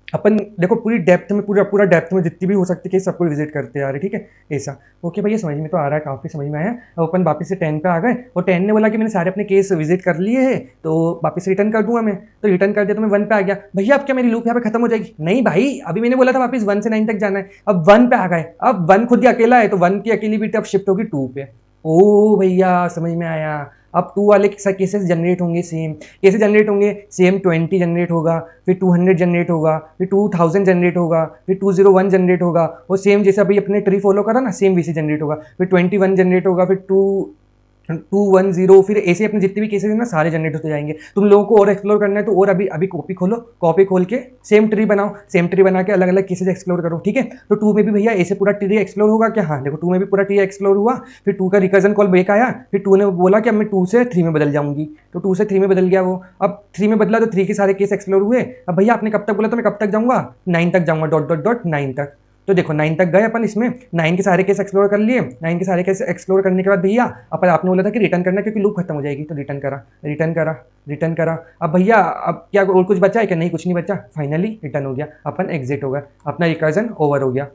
अपन देखो पूरी डेप्थ में, पूरा पूरा डेप्थ में जितनी भी हो सकती है केस सबको विजिट करते आ रहे, ठीक है ऐसा, ओके भैया समझ में तो आ रहा है, काफ़ी समझ में आया। अब अपन वापस से 10 पे आ गए, और 10 ने बोला कि मैंने सारे अपने केस विजिट कर लिए हैं, तो वापस रिटर्न कर दूंगा मैं, तो रिटर्न कर दिया तो मैं 1 पे आ गया। भैया अब क्या मेरी लूप यहाँ पे खत्म हो जाएगी, नहीं भाई, अभी मैंने बोला था वापस 1 से 9 तक जाना है, अब 1 पे आ गए, अब 1 खुद ही अकेला है, तो 1 की अकेली बिट अब शिफ्ट होगी 2 पे, ओ भैया समझ में आया। अब 2 वाले केसेस जनरेट होंगे सेम, कैसे जनरेट होंगे, सेम 20 जनरेट होगा, फिर 200 जनरेट होगा, फिर 2000 जनरेट होगा, फिर 201 जनरेट होगा, और सेम जैसे अभी अपने ट्री फॉलो करा ना, सेम वैसे जनरेट होगा, फिर 21 जनरेट होगा, फिर 210, फिर ऐसे अपने जितने भी केसेस हैं ना सारे जनरेट होते जाएंगे। तुम लोगों को और एक्सप्लोर करना है तो और अभी अभी कॉपी खोलो, कॉपी खोल के सेम ट्री बनाओ, सेम ट्री बना के अलग अलग केसेस एक्सप्लोर करो, ठीक है। तो 2 में भी भैया ऐसे पूरा ट्री एक्सप्लोर होगा क्या, हाँ देखो 2 में भी पूरा ट्री एक्सप्लोर हुआ, फिर 2 का रिकर्जन कॉल बैक आया, फिर 2 ने बोला कि अब मैं 2 से 3 में बदल जाऊंगी, तो 2 से 3 में बदल गया वो। अब 3 में बदला तो 3 के सारे केस एक्सप्लोर हुए। अब भैया आपने कब तक बोला, तो मैं कब तक जाऊंगा 9 तक जाऊंगा, डॉट डॉट डॉट 9 तक, तो देखो 9 तक गए अपन, इसमें 9 के सारे केस एक्सप्लोर कर लिए। 9 के सारे केस एक्सप्लोर करने के बाद भैया अपन आपने बोला था कि रिटर्न करना, क्योंकि लूप खत्म हो जाएगी, तो रिटर्न करा, रिटर्न करा, रिटर्न करा। अब भैया अब क्या और कुछ बचा है क्या, नहीं कुछ नहीं बचा, फाइनली रिटर्न हो गया, अपन एग्जिट हो गया, अपना रिकर्जन ओवर हो गया,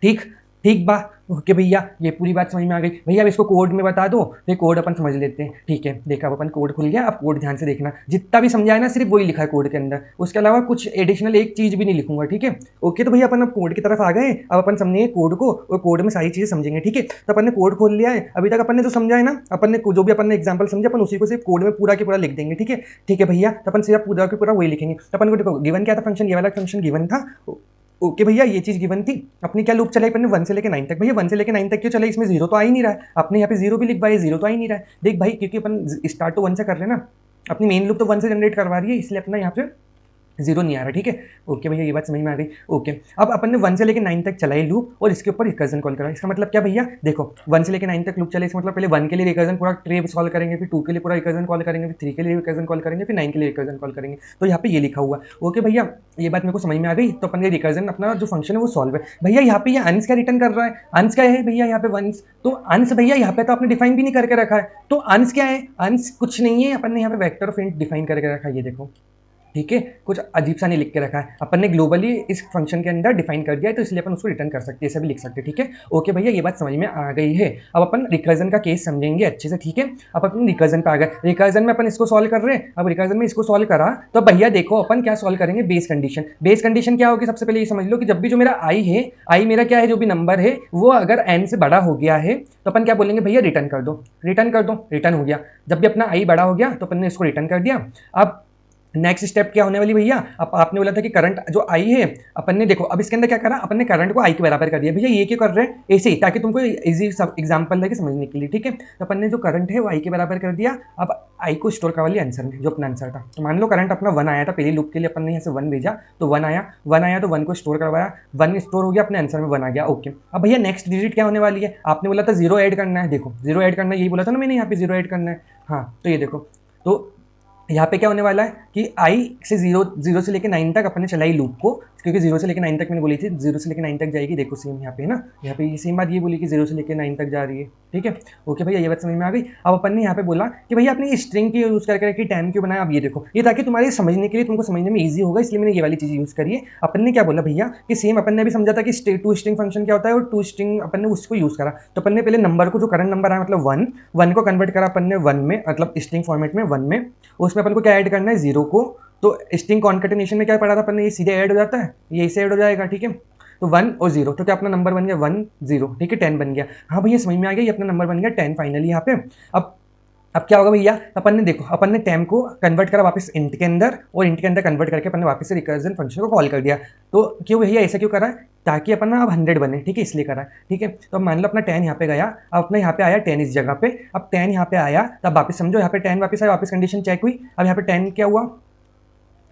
ठीक। ठीक बा। ओके भैया, ये पूरी बात समझ में आ गई। भैया अब इसको कोड में बता दो, फिर कोड अपन समझ लेते हैं। ठीक है, देखा अब अपन कोड खुल गया। अब कोड ध्यान से देखना, जितना भी समझाया ना सिर्फ वही लिखा है कोड के अंदर, उसके अलावा कुछ एडिशनल एक चीज़ भी नहीं लिखूंगा। ठीक है, ओके। तो भैया अपन अब कोड की तरफ आ गए। अब अपन समझेंगे कोड को और कोड में सारी चीज़ें समझेंगे। ठीक है, तो अपन ने कोड खोल लिया है। अभी तक अपन ने जो समझा है ना, अपन ने जो भी अपन ने एग्जाम्पल समझा, अपन उसी को सिर्फ कोड में पूरा के पूरा लिख देंगे। ठीक है, ठीक है भैया, तो अपन सिर्फ पूरा के पूरा वही लिखेंगे। तो अपन को देखो गिवन क्या था, फंक्शन, ये वाला फंक्शन गिवन था। ओके भैया, ये चीज गिवन थी। अपनी क्या लूप चलाई अपन ने 1 से लेके 9 तक। भैया 1 से लेके 9 तक क्यों चला, इसमें जीरो तो आ ही नहीं रहा है। अपने यहाँ पे जीरो भी लिख पाए, जीरो तो आ ही नहीं रहा है। देख भाई, क्योंकि अपन स्टार्ट तो 1 से कर रहे हैं ना, अपनी मेन लूप तो 1 से जनरेट करवा रही है, इसलिए अपना यहाँ पे जीरो नहीं आ रहा। ठीक है, ओके भैया, ये बात समझ में आ गई। ओके, अब अपन ने 1 से लेके 9 तक चलाई लूप और इसके ऊपर रिकर्जन कॉल करा। इसका मतलब क्या भैया, देखो 1 से लेके 9 तक लूप चले, इसका मतलब पहले 1 के लिए रिकर्जन पूरा ट्री सॉल्व करेंगे, फिर 2 के लिए पूरा रिकर्जन कॉल करेंगे, फिर 3 के लिए रिकर्जन कॉल करेंगे, फिर 9 के लिए रिकर्जन कॉल करेंगे। तो यहाँ पे ये लिखा हुआ। ओके भैया, ये बात मेरे को समझ में आ गई। तो अपन ये रिकर्जन अपना जो फंक्शन है वो सॉल्व है। भैया यहाँ पे ये अंश क्या रिटर्न कर रहा है, अंश क्या है भैया यहाँ पे वंस, तो अंश भैया यहाँ पे तो आपने डिफाइन भी नहीं करके रखा है। तो अंश क्या है, अंश कुछ नहीं है, अपन ने यहाँ पे वेक्टर ऑफ इंट डिफाइन करके रखा है, ये देखो। ठीक है, कुछ अजीब सा नहीं लिख के रखा है, अपन ने ग्लोबली इस फंक्शन के अंदर डिफाइन कर दिया है, तो इसलिए अपन उसको रिटर्न कर सकते हैं, ऐसा भी लिख सकते हैं। ठीक है, ओके भैया, ये बात समझ में आ गई है। अब अपन रिकर्जन का केस समझेंगे अच्छे से। ठीक है, अब अपन रिकर्जन पे आ गए। रिकर्जन में अपन इसको सॉल्व कर रहे हैं। अब रिकर्जन में इसको सॉल्व करा तो भैया देखो अपन क्या सॉल्व करेंगे, बेस कंडीशन। बेस कंडीशन क्या होगी, सबसे पहले ये समझ लो कि जब भी जो मेरा आई है, आई मेरा क्या है, जो भी नंबर है वो अगर एन से बड़ा हो गया है तो अपन क्या बोलेंगे भैया, रिटर्न कर दो, रिटर्न कर दो, रिटर्न हो गया। जब भी अपना आई बड़ा हो गया तो अपन ने इसको रिटर्न कर दिया। अब नेक्स्ट स्टेप क्या होने वाली भैया, अब आपने बोला था कि करंट जो आई है, अपन ने देखो अब इसके अंदर क्या करा, अपन ने करंट को आई के बराबर कर दिया। भैया ये क्यों कर रहे हैं, ऐसे ही ताकि तुमको इजी एग्जांपल लगे समझने के लिए। ठीक है, तो अपन ने जो करंट है वो आई के बराबर कर दिया। अब आई को स्टोर करवा लिया आंसर में, जो अपना आंसर था। तो मान लो करंट अपना 1 आया था, पहली लूप के लिए अपन ने यहाँ से 1 भेजा, तो 1 आया, 1 आया तो 1 को स्टोर करवाया, 1 स्टोर हो गया, अपने आंसर में 1 आ गया। ओके, अब भैया नेक्स्ट डिजिट क्या होने वाली है, आपने बोला था जीरो ऐड करना है। देखो जीरो ऐड करना है, यही बोला था ना मैंने, यहाँ पे जीरो ऐड करना है। हाँ, तो ये देखो, तो यहाँ पे क्या होने वाला है कि आई से जीरो से लेके 9 तक अपन ने चलाई लूप को, क्योंकि 0 से लेके 9 तक मैंने बोली थी, 0 से लेके 9 तक जाएगी। देखो सेम यहाँ पे है ना, यहाँ पे सेम बात ये बोली कि 0 से लेके 9 तक जा रही है। ठीक है, ओके भैया, ये बात समझ में आ गई। अब अपन ने यहाँ पे बोला कि भैया आपने स्ट्रिंग की यूज़ करके टाइम क्यों बनाया। अब ये देखो, ये ताकि तुम्हारे समझने के लिए, तुमको समझने में ईजी होगा, इसलिए मैंने ये वाली चीज़ यूज़ करी है। अपन ने क्या बोला भैया कि सेम अपन ने भी समझा था कि टू स्ट्रिंग फंक्शन क्या होता है, और टू स्ट्रिंग अपन ने उसको यूज़ करा। तो अपन ने पहले नंबर को, जो करंट नंबर आया मतलब 1 को कन्वर्ट करा अपन ने 1 में, मतलब स्ट्रिंग फॉर्मेट में 1 में। उसमें अपन को क्या ऐड करना है, 0 को। तो स्ट्रिंग कॉन्केटेनेशन में क्या पढ़ा था अपन ने, ये सीधे ऐड हो जाता है, ये इसे ऐड हो जाएगा। ठीक है, तो 1 और 0, तो क्या अपना नंबर बन गया 1 0। ठीक है, 10 बन गया। हाँ भैया समझ में आ गया, ये अपना नंबर बन गया 10 फाइनली यहाँ पे। अब क्या होगा भैया, अपन ने देखो, अपन ने टेम को कन्वर्ट करा वापस इंट के अंदर, और इंट के अंदर कन्वर्ट करके अपन ने वापस से रिकर्जन फंक्शन को कॉल कर दिया। तो क्यों भैया ऐसा क्यों करा है, ताकि अपन ना अब 100 बने। ठीक है, इसलिए करा है। ठीक है, तो मान लो अपना 10 यहाँ पे गया, अब अपना यहाँ पे आया 10 इस जगह पे। अब 10 यहाँ पे आया, तब वापस समझो यहाँ पे 10 वापस आया, वापस कंडीशन चेक हुई। अब यहाँ पे 10 क्या हुआ,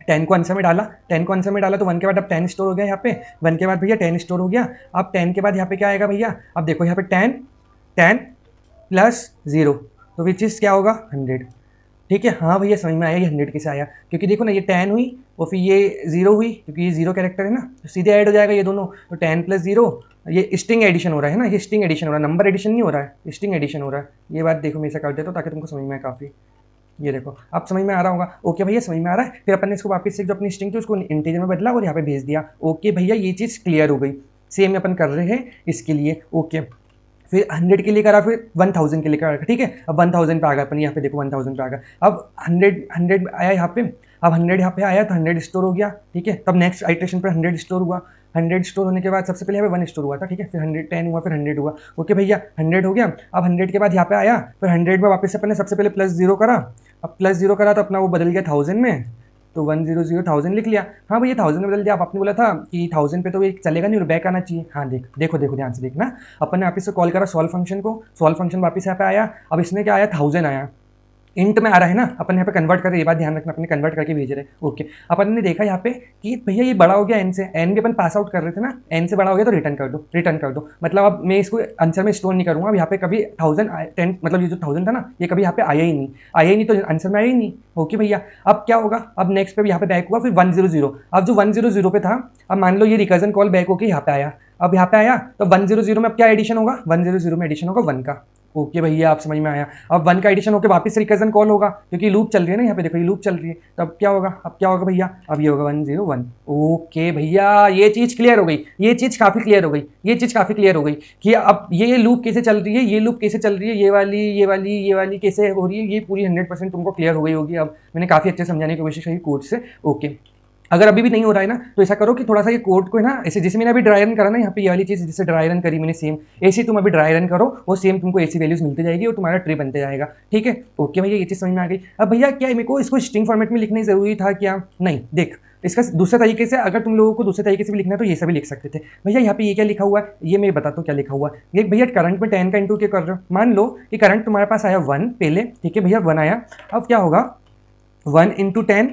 10 को आंसर में डाला, 10 को आंसर में डाला तो 1 के बाद अब 10 स्टोर हो गया यहाँ पे। 1 के बाद भैया 10 स्टोर हो गया। अब 10 के बाद यहाँ पे क्या आएगा भैया, अब देखो यहाँ पे 10 प्लस 0, तो विच इज़ क्या होगा 100। ठीक है, हाँ भैया समझ में आया, ये 100 कैसे आया, क्योंकि देखो ना ये 10 हुई और फिर ये 0 हुई, क्योंकि ये 0 कैरेक्टर है ना, तो सीधे ऐड हो जाएगा ये दोनों। तो 10 प्लस 0, ये स्ट्रिंग एडिशन हो रहा है ना, ये स्ट्रिंग एडिशन हो रहा है, नंबर एडिशन नहीं हो रहा है, स्ट्रिंग एडिशन हो रहा है। ये बात देखो मैं ऐसा कर देता हूँ ताकि तुमको समझ में आए काफ़ी। ये देखो अब समझ में आ रहा होगा। ओके भैया समझ में आ रहा है। फिर अपन ने इसको वापस से जो अपनी स्ट्रिंग थी उसको इंटीजर में बदला और यहाँ पे भेज दिया। ओके भैया, ये चीज़ क्लियर हो गई। सेम अपन कर रहे हैं इसके लिए। ओके, फिर 100 के लिए करा, फिर 1000 के लिए करा। ठीक है, अब 1000 पे आ गया अपन, यहाँ पे देखो 1000 पे आ गया। अब 100 आया यहाँ पे, अब 100 यहाँ पे आया तो 100 स्टोर हो गया। ठीक है, तब नेक्स्ट आइट्रेशन पर 100 स्टोर हुआ। 100 स्टोर होने के बाद सबसे पहले यहाँ पे 1 स्टोर हुआ था। ठीक है, फिर 110 हुआ, फिर 100 हुआ। ओके भैया 100 हो गया। अब 100 के बाद यहाँ पे आया, फिर 100 में वापस से अपन ने सबसे पहले प्लस 0 करा। अब प्लस 0 करा तो अपना वो बदल गया 1000 में, तो 100 1000 लिख लिया। हाँ भैया 1000 में बदल दिया। अब आपने बोला था कि 1000 पे तो ये चलेगा नहीं और बैक आना चाहिए। हाँ देखो ध्यान से देखना, अपन ने वापस से कॉल करा सॉल्व फंक्शन को, सॉल्व फंक्शन वापस यहाँ पे आया। अब इसमें क्या आया, 1000 आया, इंट में आ रहा है ना, अपन यहाँ पे कन्वर्ट कर रहे हैं, ये बात ध्यान रखना, अपने कन्वर्ट करके भेज रहे हैं। ओके, अपन ने देखा यहाँ पे कि भैया ये बड़ा हो गया एन से, एन भी अपन पास आउट कर रहे थे ना, एन से बड़ा हो गया तो रिटर्न कर दो। मतलब अब मैं इसको आंसर में स्टोर नहीं करूँगा। अब यहाँ पे कभी 1010 मतलब ये जो 1000 था ना, ये कभी यहाँ पे आया ही नहीं, तो आंसर में आया ही नहीं। ओके भैया, अब क्या होगा, अब नेक्स्ट पे यहाँ पे बैक हुआ, फिर 100। अब जो 100 पे था, अब मान लो ये रिकर्जन कॉल बैक होकर यहाँ पे आया। अब यहाँ पे आया तो 100 में अब क्या एडिशन होगा, 100 में एडिशन होगा 1 का। ओके भैया, आप समझ में आया। अब 1 का एडिशन होकर वापस रिकर्जन कॉल होगा, क्योंकि लूप चल रही है ना यहाँ पे, देखो ये लूप चल रही है। तो अब क्या होगा, अब क्या होगा भैया, अब ये होगा 1 0 1। ओके भैया, ये चीज़ क्लियर हो गई, ये चीज़ काफ़ी क्लियर हो गई, ये चीज़ काफ़ी क्लियर हो गई कि अब ये लूप कैसे चल रही है, ये लूप कैसे चल रही है, ये वाली कैसे हो रही है, ये पूरी 100% तुमको क्लियर हो गई होगी। अब मैंने काफ़ी अच्छे समझाने की कोशिश की कोड से। ओके, अगर अभी भी नहीं हो रहा है ना, तो ऐसा करो कि थोड़ा सा ये कोड को है ना, ऐसे जैसे मैंने अभी ड्राई रन करा ना, यहाँ पे ये वाली चीज़ जैसे ड्राई रन करी मैंने सेम, ऐसे तुम अभी ड्राई रन करो, वो सेम तुमको ऐसी वैल्यूज मिलती जाएगी और तुम्हारा ट्री बनते जाएगा। ठीक है, ओके भैया, ये चीज़ समझ में आ गई। अब भैया क्या मेरे को इसको स्ट्रिंग फॉर्मेट में लिखना जरूरी था क्या? नहीं, देख इसका दूसरे तरीके से, अगर तुम लोगों को दूसरे तरीके से भी लिखना है तो ये सभी लिख सकते थे। भैया यहाँ पे ये क्या लिखा हुआ है, ये मैं बताता हूँ क्या लिखा हुआ है। ये भैया करंट में 10 का इंटू क्या कर रहे हो, मान लो कि करंट तुम्हारे पास आया 1 पहले, ठीक है भैया 1 आया। अब क्या होगा, 1 इंटू 10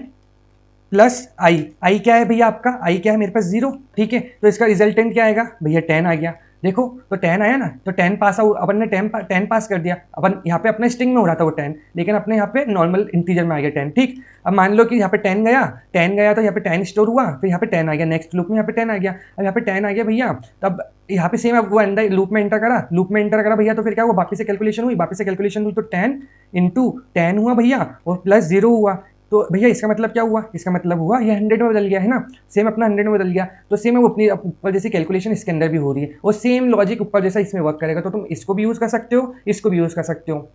प्लस आई क्या है भैया आपका, आई क्या है मेरे पास 0। ठीक है, तो इसका रिजल्टेंट क्या आएगा भैया, 10 आ गया। देखो तो 10 आया ना, तो 10 पास आउट, अपन ने 10 पास कर दिया। अपन यहाँ पे अपने स्ट्रिंग में हो रहा था वो 10, लेकिन अपने यहाँ पे नॉर्मल इंटीजर में आ गया 10। ठीक, अब मान लो कि यहाँ पे 10 गया, 10 गया तो यहाँ पे 10 स्टोर हुआ, फिर यहाँ पे 10 आ गया, नेक्स्ट लूप में यहाँ पे 10 आ गया। अब यहाँ पे 10 आ गया भैया, तब यहाँ पे सेम वो अंदर लूप में एंटर करा, लूप में एंटर करा भैया, तो फिर क्या हुआ, वापस से कैलकुलेशन हुई, वापस से कैलकुलेशन हुई तो 10 इंटू 10 हुआ भैया, और प्लस 0 हुआ। तो भैया इसका मतलब क्या हुआ, इसका मतलब हुआ ये 100 में बदल गया है ना, सेम अपना 100 में बदल गया। तो सेम वो अपनी ऊपर जैसी कैलकुलेशन इसके अंदर भी हो रही है, और सेम लॉजिक ऊपर जैसा इसमें वर्क करेगा। तो तुम इसको भी यूज़ कर सकते हो, इसको भी यूज़ कर सकते हो।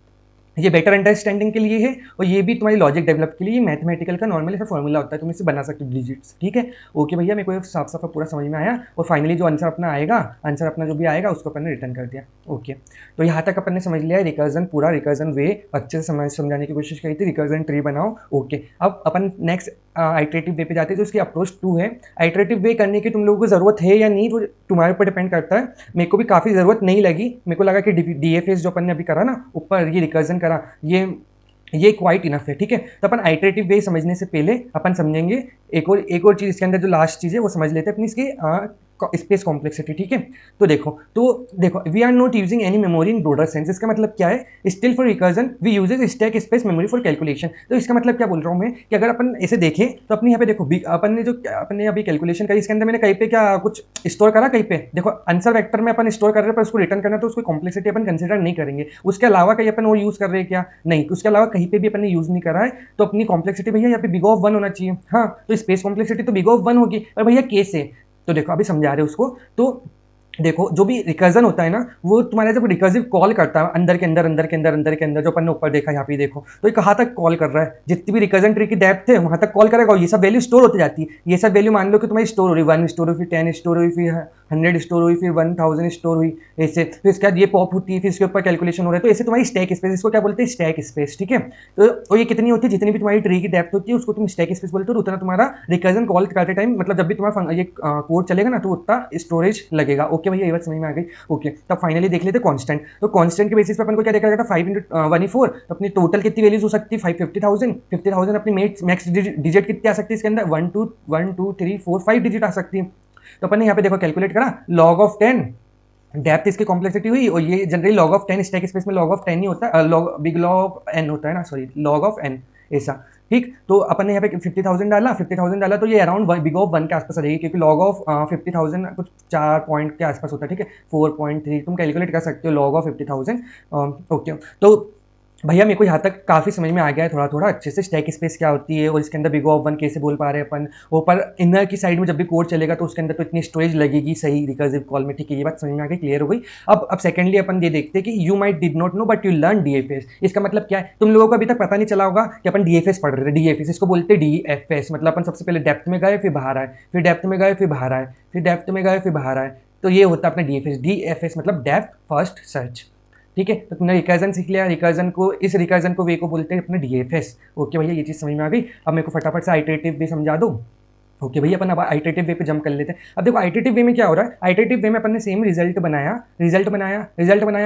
ये बेटर अंडरस्टैंडिंग के लिए है, और ये भी तुम्हारी लॉजिक डेवलप के लिए। मैथमेटिकल का नॉर्मल ऐसा फॉर्मूला होता है, तुम इससे बना सकते हो डिजिट्स। ठीक है, ओके भैया, मेरे को साफ साफ पूरा समझ में आया। और फाइनली जो आंसर अपना आएगा, आंसर अपना जो भी आएगा उसको अपन ने रिटर्न कर दिया। ओके, तो यहाँ तक अपन ने समझ लिया है रिकर्जन, पूरा रिकर्जन वे अच्छे से समझाने की कोशिश करी थी, रिकर्जन ट्री बनाओ। ओके, अब अपन नेक्स्ट आइटरेटिव वे पे जाते हैं। तो उसकी अप्रोच 2 है। आइटरेटिव वे करने की तुम लोगों को ज़रूरत है या नहीं, वो तुम्हारे ऊपर डिपेंड करता है। मेरे को भी काफ़ी ज़रूरत नहीं लगी, मेरे को लगा कि DFS जो अपन ने अभी करा ना, ऊपर ये रिकर्जन करा, ये क्वाइट इनफ है। ठीक है, तो अपन आइटरेटिव वे समझने से पहले अपन समझेंगे एक और चीज़ इसके अंदर, जो लास्ट चीज़ है वो समझ लेते हैं अपनी, इसकी स्पेस कॉम्प्लेक्सिटी। ठीक है, तो देखो we are not using any memory in broader sense. इसका मतलब क्या है, still for recursion we uses stack space memory for calculation. तो इसका मतलब क्या बोल रहा हूँ मैं, कि अगर अपन ऐसे देखें तो अपने यहाँ पे देखो, अपन ने अभी कैलकुलेशन करी, इसके अंदर मैंने कहीं पे क्या कुछ स्टोर करा, कहीं पे देखो आंसर वेक्टर में अपन स्टोर कर रहे हैं, पर उसको रिटर्न करना, तो उसको कॉम्प्लेक्सिटी अपन कंसिडर नहीं करेंगे। उसके अलावा कहीं अपन वो यूज़ कर रहे हैं क्या, नहीं, उसके अलावा कहीं पे भी अपन ने यूज़ नहीं करा है। तो अपनी कॉम्प्लेक्सिटी भैया यहाँ पे बिग ऑफ 1 होना चाहिए। हाँ, तो स्पेस कॉम्प्लेक्सिटी तो बिग ऑफ 1 होगी, पर भैया कैसे, तो देखो अभी समझा रहे हो उसको। तो देखो जो भी रिकर्जन होता है ना, वो तुम्हारा जब रिकर्सिव कॉल करता है अंदर के अंदर जो अपन ने ऊपर देखा, यहाँ पे देखो, तो ये कहाँ तक कॉल कर रहा है, जितनी भी रिकर्जन ट्री की डेप्थ है वहाँ तक कॉल करेगा, और ये सब वैल्यू स्टोर होती जाती है। ये सब वैल्यू मान लो कि तुम्हारी स्टोर हो रही, 1 स्टोर हुई, फिर 10 स्टोर हुई, फिर 100 स्टोर हुई, फिर 1000 स्टोर हुई, ऐसे। फिर इसके बाद ये पॉप होती है, फिर इसके ऊपर कैलकुलेशन हो रहा है, तो ऐसे तुम्हारी स्टैक स्पेस, इसको क्या बोलते हैं, स्टैक स्पेस। ठीक है, तो ये कितनी होती है, जितनी भी तुम्हारी ट्री की डेप्थ होती है उसको तुम स्टैक स्पेस बोलते हो, उतना तुम्हारा रिकर्जन कॉल करते टाइम, मतलब जब भी तुम्हारा ये कोड चलेगा ना, तो उतना स्टोरेज लगेगा। ओके भैया, ये बात समझ में आ गई। ओके, तब फाइनली देख लेते कांस्टेंट। तो कांस्टेंट के बेसिस पे अपन को क्या देखा जाएगा, 5 इंटू 1 4, तो अपनी टोटल कितनी वैल्यूज हो सकती है, 50,000 अपनी मैक्स डिजिट कितनी आ सकती है इसके अंदर, 1 2 3 4 5 डिजिट आ सकती है। तो अपन ने यहाँ पे देखो कैलकुलेट करा, log ऑफ 10 डेप्थ इसकी कॉम्प्लेक्सिटी हुई, और ये generally log of 10 stack space में log ऑफ 10 ही होता है, बिग log n होता है ना, सॉरी log ऑफ n ऐसा। ठीक, तो अपन ने यहाँ पे 50,000 डाला, तो ये अराउंड बिग ऑफ 1 के आसपास आ जाएगी, क्योंकि log ऑफ 50,000 कुछ 4 पॉइंट के आसपास होता है। ठीक है, 4.3 तुम कैलकुलेट कर सकते हो log ऑफ 50,000। ओके, तो भैया मेरे को यहाँ तक काफ़ी समझ में आ गया है थोड़ा थोड़ा अच्छे से, स्टैक स्पेस क्या होती है, और इसके अंदर बिग ऑफ 1 कैसे बोल पा रहे हैं अपन। ऊपर इनर की साइड में जब भी कोड चलेगा तो उसके अंदर तो इतनी स्टोरेज लगेगी सही रिकर्सिव कॉल में। ठीक है, ये बात समझ में आ गई, क्लियर हो गई। अब सेकेंडली अपन ये देखते हैं कि you might did not know but you learn DFS। इसका मतलब क्या है, तुम लोगों को अभी तक पता नहीं चला होगा कि अपन DFS पढ़ रहे थे। DFS इसको बोलते हैं DFS, मतलब अपन सबसे पहले डेप्थ में गए, फिर बाहर आए, फिर डेप्थ में गए, फिर बाहर आए, फिर डेप्थ में गए, फिर बाहर आए। तो ये होता है अपना DFS मतलब डेप्थ फर्स्ट सर्च। ठीक है, तो तुमने रिकर्जन सीख लिया, इस रिकर्जन को वे को बोलते हैं अपने DFS। ओके भैया, ये चीज़ समझ में आ गई। अब मेरे को फटाफट से आइटरेटिव भी समझा दो। ओके भैया, अपन अब आइटरेटिव वे पे जंप कर लेते हैं। अब देखो आइटरेटिव वे में क्या हो रहा है, आइटरेटिव वे में अपन ने सेम रिजल्ट बनाया,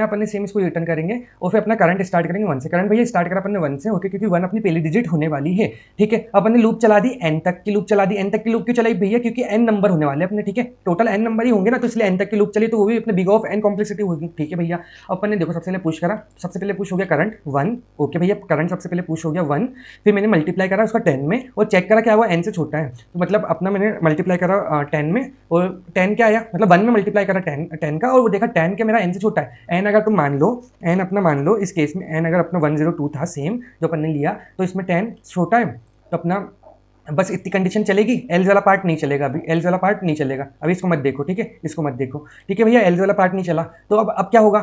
अपन ने सेम इसको रिटर्न करेंगे, और फिर अपना करंट स्टार्ट करेंगे 1 से। करंट भैया स्टार्ट करा अपन ने 1 से, ओके, क्योंकि 1 अपनी पहली डिजिट होने वाली है। ठीक है, अपन ने लूप चला दी n तक की, n तक की लूप क्यों चलाई भैया, क्योंकि n नंबर होने वाले अपने। ठीक है, टोटल n नंबर ही होंगे ना, तो इसलिए n तक की लूप चली, तो वो भी अपने बिग ऑफ n कॉम्प्लेक्सिटी होगी। ठीक है भैया, अपन ने देखो सबसे पहले पुश करा, सबसे पहले पुश हो गया करंट 1। ओके भैया, करंट सबसे पहले पुश हो गया 1, फिर मैंने मल्टीप्लाई करा उसका 10 में, और चेक करा क्या हुआ, n से छोटा है, तो मतलब अपना मैंने मल्टीप्लाई करा 10 में, और 10 क्या आया, मतलब 1 में मल्टीप्लाई करा 10 का, और वो देखा 10 के मेरा n से छोटा है। n अगर तुम मान लो, n अपना मान लो इस केस में n अगर अपना 102 था सेम जो अपन ने लिया, तो इसमें 10 छोटा है, तो अपना बस इतनी कंडीशन चलेगी, एल्स वाला पार्ट नहीं चलेगा, अभी एल्स वाला पार्ट नहीं चलेगा, अभी इसको मत देखो, ठीक है, इसको मत देखो, ठीक है भैया, एल्स वाला पार्ट नहीं चला, तो अब क्या होगा,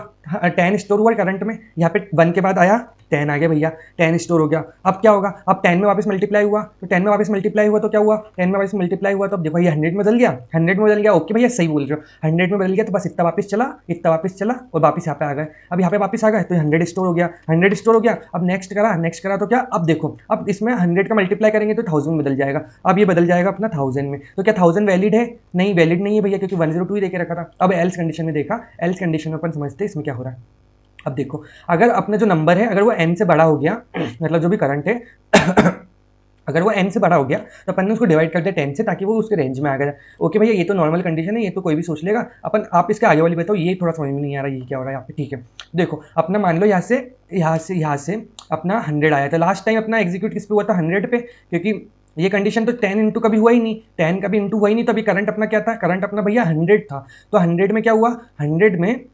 10 स्टोर हुआ करंट में, यहाँ पे 1 के बाद आया 10 आ गया भैया, 10 स्टोर हो गया। अब क्या होगा, अब 10 में वापस मल्टीप्लाई हुआ, तो 10 में वापस मल्टीप्लाई हुआ तो क्या हुआ, 10 में वापस मल्टीप्लाई हुआ तो अब देखो ये 100 में बदल गया, 100 में बदल गया, ओके भैया सही बोल रहे हो, 100 में बदल गया, तो बस इतना वापस चला, इतना वापस चला, और वापस यहाँ पे आ गए, अब यहाँ पे वापस आ गए, तो 100 स्टोर हो गया, 100 स्टोर हो गया। अब नेक्स्ट करा तो क्या, अब देखो, अब इसमें 100 का मल्टीप्लाई करेंगे तो 1000 में बदल जाएगा, अब ये बदल जाएगा अपना 1000 में, तो क्या 1000 वैलिड है, नहीं वैलिड नहीं है भैया, क्योंकि 102 ही देके रखा था। अब एल्स कंडीशन में देखा, एल्स कंडीशन में अपन समझते हैं इसमें क्या हो रहा है। अब देखो, अगर अपना जो नंबर है अगर वो n से बड़ा हो गया, मतलब जो भी करंट है अगर वो n से बड़ा हो गया, तो अपन ने उसको डिवाइड कर दिया 10 से, ताकि वो उसके रेंज में आ गया। ओके भैया, ये तो नॉर्मल कंडीशन है, ये तो कोई भी सोच लेगा। अपन आप इसके आगे वाली बताओ, ये थोड़ा समझ में नहीं आ रहा ये क्या हो रहा है यहाँ पे, ठीक है। देखो अपना मान लो यहाँ से अपना 100 आया था, लास्ट टाइम अपना एग्जीक्यूट किस पे हुआ था, 100 पे, क्योंकि ये कंडीशन तो 10 इंटू कभी हुआ ही नहीं, 10 कभी इंटू हुआ ही नहीं, तो अभी करंट अपना क्या था, करंट अपना भैया 100 था, तो 100 में क्या हुआ, 100 में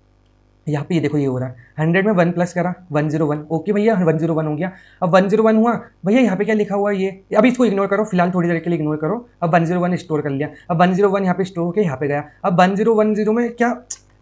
यहाँ पे ये देखो ये हो रहा है, 100 में 1 प्लस करा 101, ओके भैया 101 हो गया। अब 101 हुआ भैया, यहाँ पे क्या लिखा हुआ है ये, अभी इसको इग्नोर करो फिलहाल, थोड़ी देर के लिए इग्नोर करो। अब 101 स्टोर कर लिया, अब 101 यहाँ पे स्टोर होकर यहाँ पे गया, अब 1010 में क्या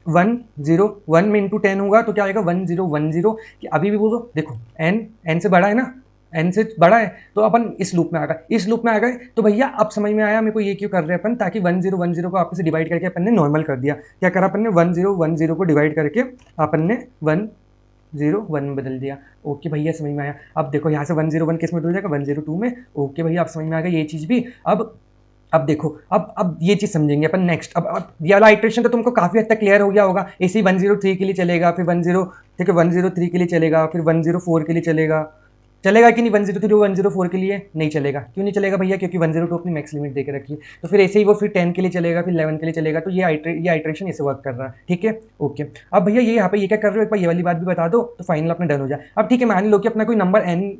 101 में इंटू 10 होगा तो क्या आएगा 1010, कि अभी भी बोलो देखो n से बड़ा है ना, n से बड़ा है, तो अपन इस लूप में आ गए, इस लूप में आ गए, तो भैया अब समझ में आया मेरे को ये क्यों कर रहे हैं अपन, ताकि 1010 को आपस से डिवाइड करके अपन ने नॉर्मल कर दिया। क्या करा अपन ने, 1010 को डिवाइड करके अपन ने 101 में बदल दिया। ओके भैया समझ में आया। अब देखो यहाँ से 101 किस में बदल जाएगा, 102 में। ओके भैया अब समझ में आ गया ये चीज़ भी। अब देखो, अब ये चीज़ समझेंगे अपन नेक्स्ट। अब ये वाला आइट्रेशन तो तुमको काफ़ी हद तक क्लियर हो गया होगा। ऐसे ही 103 के लिए चलेगा, फिर 103 के लिए चलेगा, फिर 104 के लिए चलेगा कि नहीं, 103 और 104 के लिए नहीं चलेगा। क्यों नहीं चलेगा भैया, क्योंकि 102 अपनी मैक्स लिमिट देके रखी है। तो फिर ऐसे ही वो फिर 10 के लिए चलेगा, फिर 11 के लिए चलेगा। तो ये आइट्रेशन ऐसे वर्क कर रहा है, ठीक है। ओके, अब भैया ये यहाँ पे ये क्या कर रहे हो, एक बार ये वाली बात भी बता दो तो फाइनल अपना डन हो जाए। अब ठीक है, मान लो कि अपना कोई नंबर n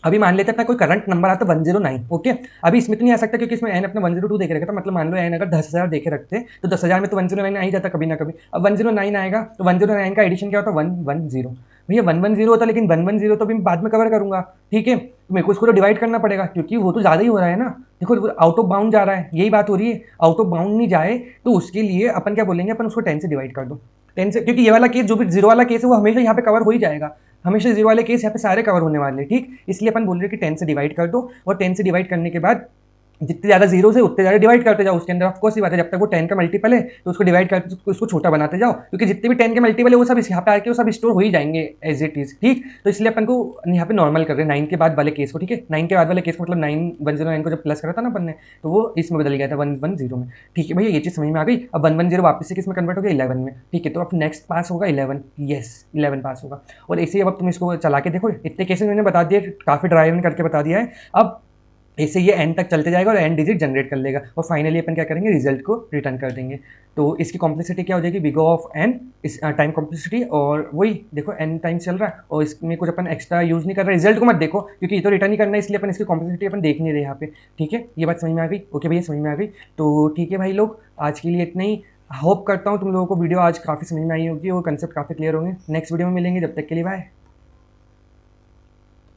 अभी मान लेते हैं अपना कोई करंट नंबर आता 109, ओके। अभी इसमें तो नहीं आ सकता क्योंकि इसमें n अपना 102 देखे रखा था, मतलब मान लो n अगर 10,000 देखे रखते तो 10,000 में तो 109 आ ही जाता कभी ना कभी। अब 109 आएगा तो 109 का एडिशन क्या होता, 110 भैया, 110 होता, लेकिन 110 तो अभी बाद में कवर करूंगा, ठीक है। तो मेरे को इसको तो डिवाइड करना पड़ेगा क्योंकि वो तो ज़्यादा ही हो रहा है ना। देखो आउट ऑफ बाउंड जा रहा है, यही बात हो रही है। आउट ऑफ बाउंड नहीं जाए तो उसके लिए अपन क्या बोलेंगे, अपन उसको 10 से डिवाइड कर दो, 10 से, क्योंकि ये वाला केस जो भी जीरो वाला केस है वो हमेशा यहाँ पे कवर हो ही जाएगा, हमेशा जीरो वाले केस यहाँ पे सारे कवर होने वाले हैं, ठीक। इसलिए अपन बोल रहे हैं कि 10 से डिवाइड कर दो, और 10 से डिवाइड करने के बाद जितने ज़्यादा जीरो से उतने ज़्यादा डिवाइड करते जाओ। उसके अंदर ऑफ कोर्स ही बात है, जब तक वो 10 का मल्टीपल है तो उसको डिवाइड करते उसको छोटा बनाते जाओ, क्योंकि जितने भी 10 के मल्टीपल है वो सब यहाँ पे आके वो सब स्टोर हो ही जाएंगे एज इट इज, ठीक। तो इसलिए अपन को यहाँ पे नॉर्मल कर रहे हैं 9 के बाद वाले केस को, ठीक है। 9 के बाद वाले केस को मतलब 109 को जब प्लस करा था ना अपन ने, तो वो इसमें बदल गया था 110 में, ठीक है भैया। ये चीज़ समझ में आ गई। अब 110 वापस से किस में कन्वर्ट हो गया, 11 में, ठीक है। तो अब नेक्स्ट पास होगा 11, यस 11 पास होगा। और ऐसे ही अब तुम इसको चला के देखो, इतने केसेस मैंने बता दिए, काफ़ी ड्राइव करके बता दिया है। अब ऐसे ये एन तक चलते जाएगा और एन डिजिट जनरेट कर लेगा, और फाइनली अपन क्या करेंगे, रिजल्ट को रिटर्न कर देंगे। तो इसकी कॉम्प्लेक्सिटी क्या हो जाएगी, बिग ऑफ एन इस टाइम कॉम्प्लेक्सिटी, और वही देखो एन टाइम चल रहा है और इसमें कुछ अपन एक्स्ट्रा यूज़ नहीं कर रहे। रिजल्ट को मत देखो क्योंकि ये तो रिटर्न ही करना है, इसलिए अपन इसकी कॉम्प्लेक्सिटी अपन देख नहीं रहे यहाँ पे, ठीक है। ये बात समझ में आ गई, ओके भैया समझ में आ गई। तो ठीक है भाई लोग, आज के लिए इतना ही। होप करता हूँ तुम लोगों को वीडियो आज काफ़ी समझ में आई होगी और कंसेप्ट काफ़ी क्लियर होंगे। नेक्स्ट वीडियो में मिलेंगे, जब तक के लिए बाय।